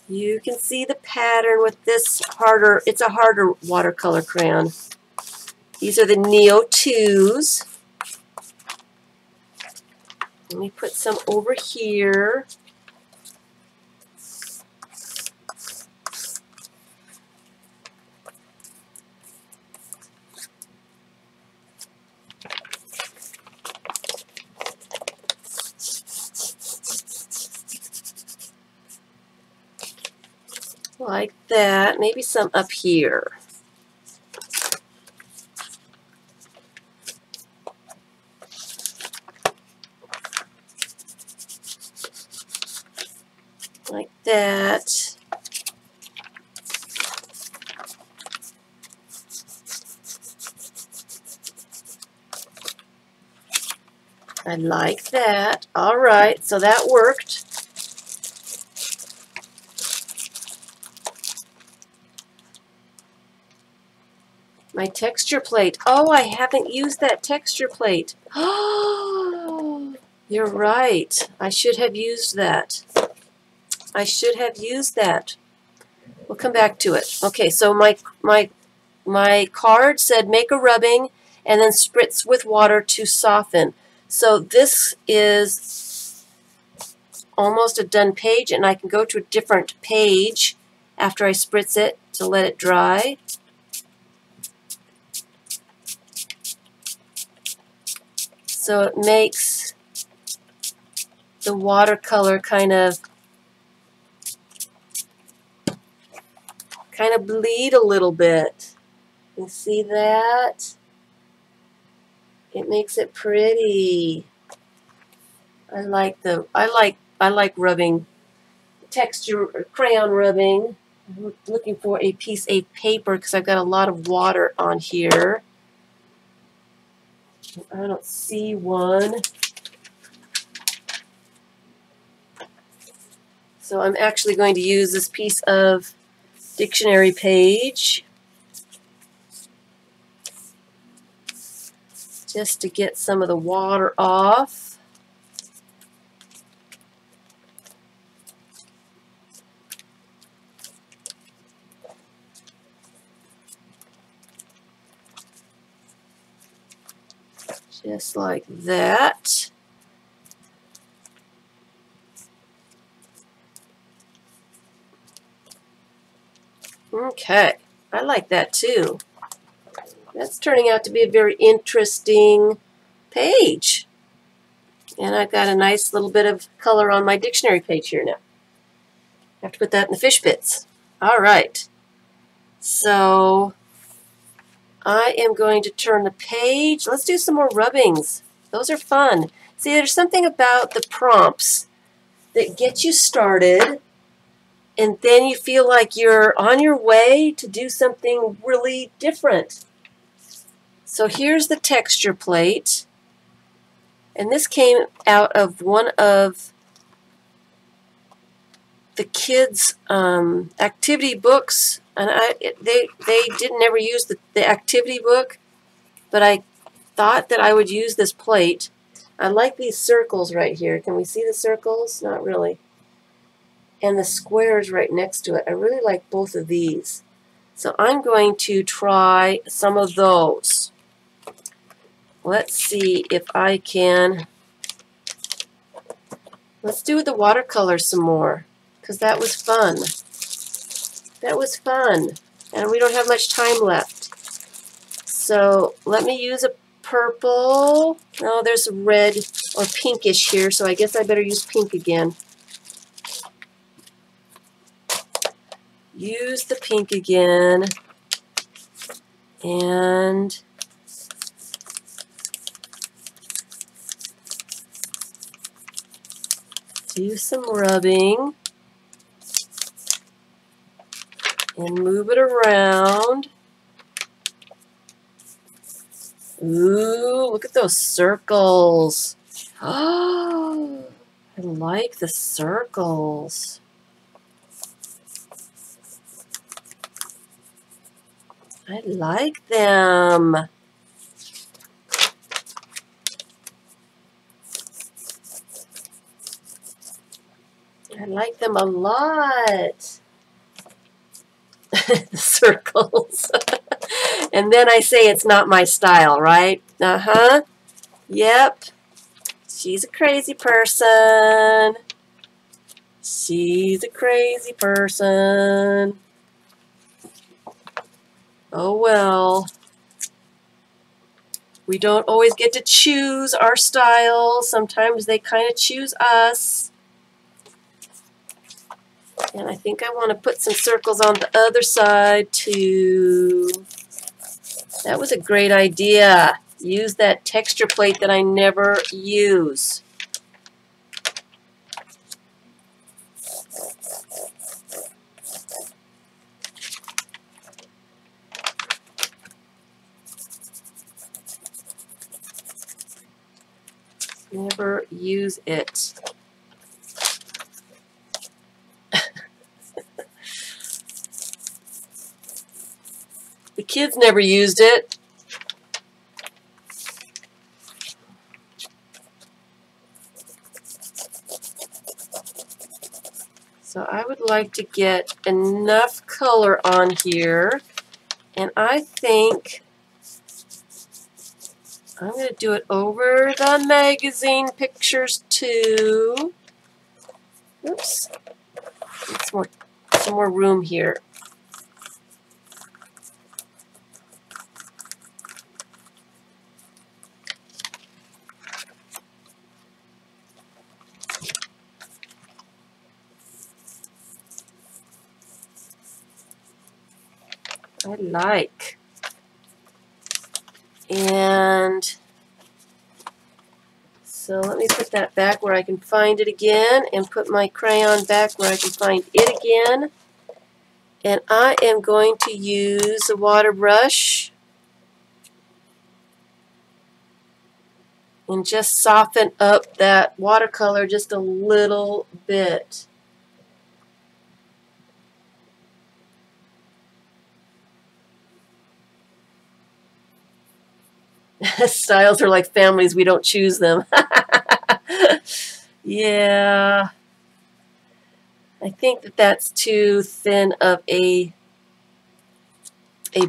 You can see the pattern with this harder, it's a harder watercolor crayon. These are the Neo 2s. Let me put some over here. Like that. Maybe some up here. Like that. I like that. All right, so that worked. My texture plate. Oh, I haven't used that texture plate. Oh, you're right. I should have used that. I should have used that. We'll come back to it. Okay, so my card said make a rubbing and then spritz with water to soften. So this is almost a done page, and I can go to a different page after I spritz it to let it dry. So it makes the watercolor kind of bleed a little bit. You see that? It makes it pretty. I like rubbing texture or crayon rubbing. I'm looking for a piece of paper because I've got a lot of water on here. I don't see one. So I'm actually going to use this piece of dictionary page just to get some of the water off. Just like that. Okay, I like that too. That's turning out to be a very interesting page. And I've got a nice little bit of color on my dictionary page here now. I have to put that in the fish pits. All right. So I am going to turn the page. Let's do some more rubbings. Those are fun. See, there's something about the prompts that get you started, and then you feel like you're on your way to do something really different. So here's the texture plate. And this came out of one of the kids' activity books, and they didn't ever use the activity book, but I thought that I would use this plate. I like these circles right here. Can we see the circles? Not really. And the squares right next to it. I really like both of these. So I'm going to try some of those. Let's see if I can. Let's do the watercolor some more, because that was fun. That was fun. And we don't have much time left. So let me use a purple. No, there's a red or pinkish here, so I guess I better use pink again. Use the pink again. And do some rubbing. And move it around. Ooh, look at those circles. Oh, I like the circles. I like them. I like them a lot. The circles. And then I say it's not my style, right? Uh-huh. Yep. She's a crazy person. She's a crazy person. Oh well. We don't always get to choose our style. Sometimes they kind of choose us. And I think I want to put some circles on the other side too. That was a great idea. Use that texture plate that I never use. Never use it. The kids never used it. So I would like to get enough color on here, and I think I'm going to do it over the magazine pictures too. Oops. Need some more room here. I like. And so let me put that back where I can find it again and put my crayon back where I can find it again. And I am going to use a water brush and just soften up that watercolor just a little bit. Styles are like families, we don't choose them. Yeah. I think that that's too thin of a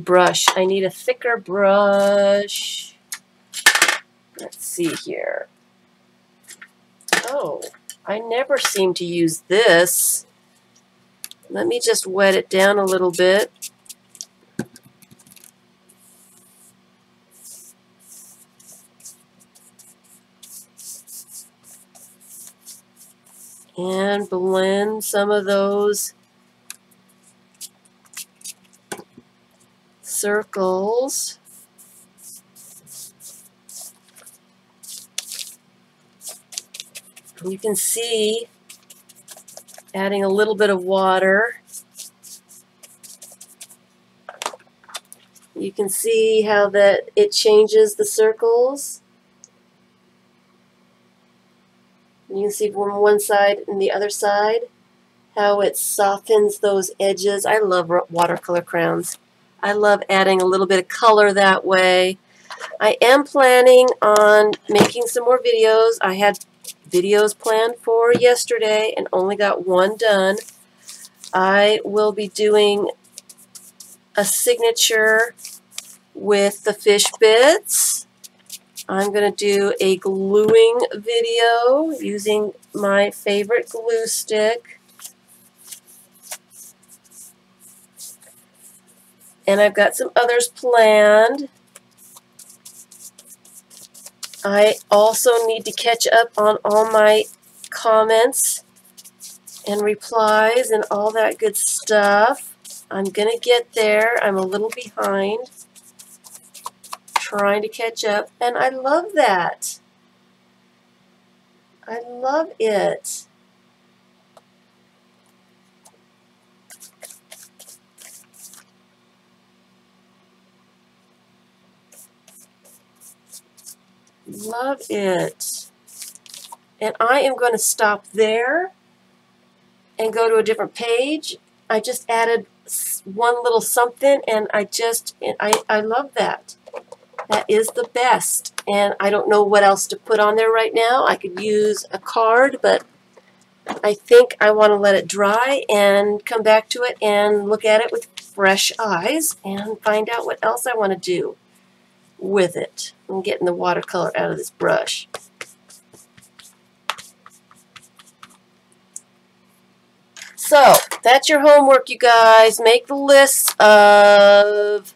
brush. I need a thicker brush. Let's see here. Oh, I never seem to use this. Let me just wet it down a little bit. And blend some of those circles. You can see adding a little bit of water. You can see how that it changes the circles. You can see from one side and the other side. how it softens those edges. I love watercolor crowns. I love adding a little bit of color that way. I am planning on making some more videos. I had videos planned for yesterday and only got one done. I will be doing a signature with the fish bits. I'm going to do a gluing video using my favorite glue stick. And I've got some others planned. I also need to catch up on all my comments and replies and all that good stuff. I'm going to get there. I'm a little behind, trying to catch up, and I love that. I love it. Love it. And I am going to stop there and go to a different page. I just added one little something, and I love that. That is the best. And I don't know what else to put on there right now. I could use a card, but I think I want to let it dry and come back to it and look at it with fresh eyes and find out what else I want to do with it. I'm getting the watercolor out of this brush. So, that's your homework, you guys. Make the lists of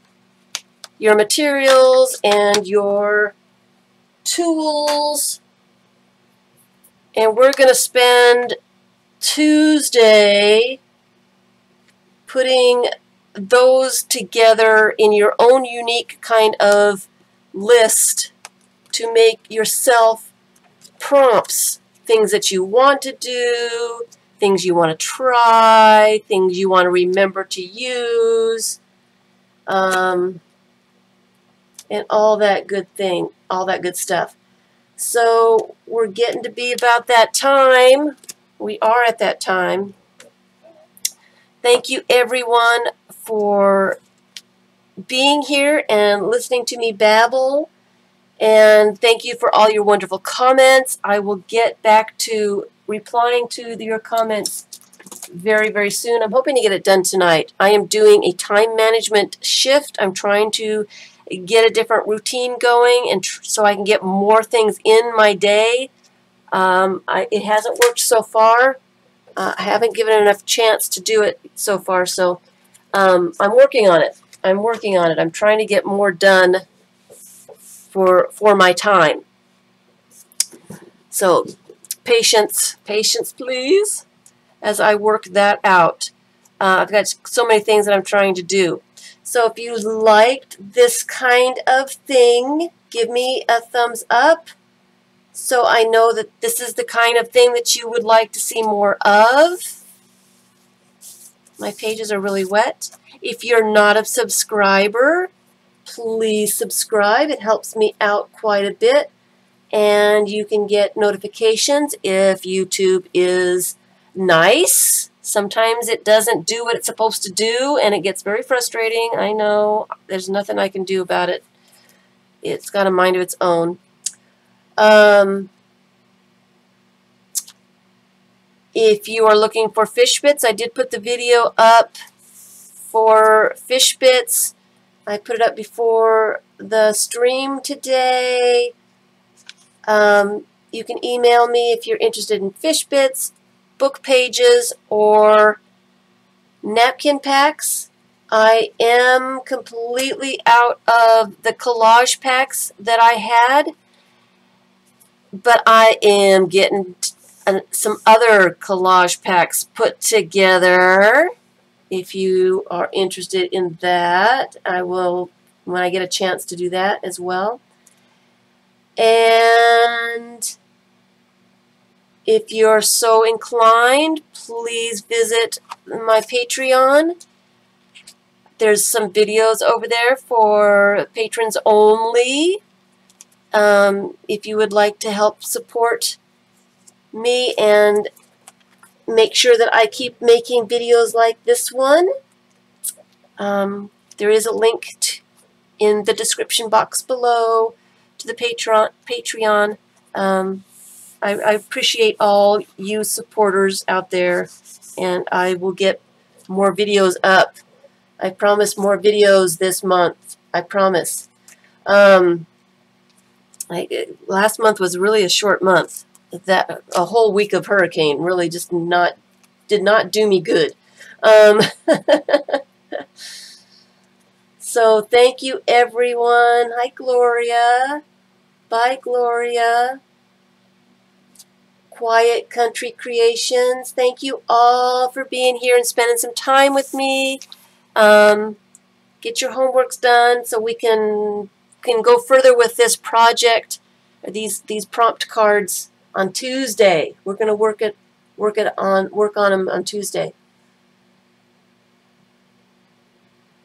your materials and your tools. And we're going to spend Tuesday putting those together in your own unique kind of list to make yourself prompts, things that you want to do, things you want to try, things you want to remember to use, and all that good stuff. So we're getting to be about that time. We are at that time. Thank you, everyone, for being here and listening to me babble. And thank you for all your wonderful comments. I will get back to replying to your comments very, very soon. I'm hoping to get it done tonight. I am doing a time management shift. I'm trying to get a different routine going, and so I can get more things in my day. It hasn't worked so far. I haven't given it enough chance to do it so far, so I'm working on it. I'm trying to get more done for my time. So patience, please, as I work that out. I've got so many things that I'm trying to do. So if you liked this kind of thing, give me a thumbs up so I know that this is the kind of thing that you would like to see more of. My pages are really wet. If you're not a subscriber, please subscribe. It helps me out quite a bit. And you can get notifications if YouTube is nice. Sometimes it doesn't do what it's supposed to do, and it gets very frustrating. I know. There's nothing I can do about it. It's got a mind of its own. If you are looking for fish bits, I did put the video up for fish bits. I put it up before the stream today. You can email me if you're interested in fish bits, book pages, or napkin packs. I am completely out of the collage packs that I had, but I am getting some other collage packs put together. If you are interested in that, I will, when I get a chance to do that as well. And if you're so inclined, please visit my Patreon. There's some videos over there for patrons only. If you would like to help support me and make sure that I keep making videos like this one. There is a link in the description box below to the Patreon. I appreciate all you supporters out there, and I will get more videos up. I promise more videos this month. I promise. Last month was really a short month. A whole week of hurricane really just did not do me good. So thank you, everyone. Hi, Gloria. Bye, Gloria. Quiet Country Creations. Thank you all for being here and spending some time with me. Get your homeworks done so we can go further with this project, or these prompt cards on Tuesday. We're going to work on them on Tuesday.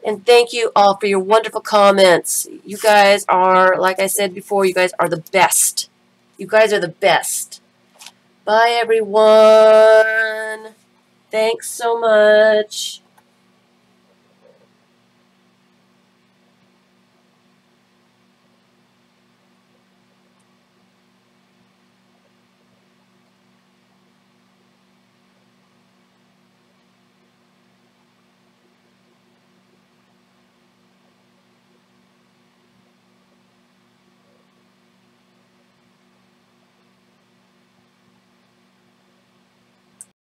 And thank you all for your wonderful comments. You guys are, like I said before, you guys are the best. You guys are the best. Bye, everyone. Thanks so much.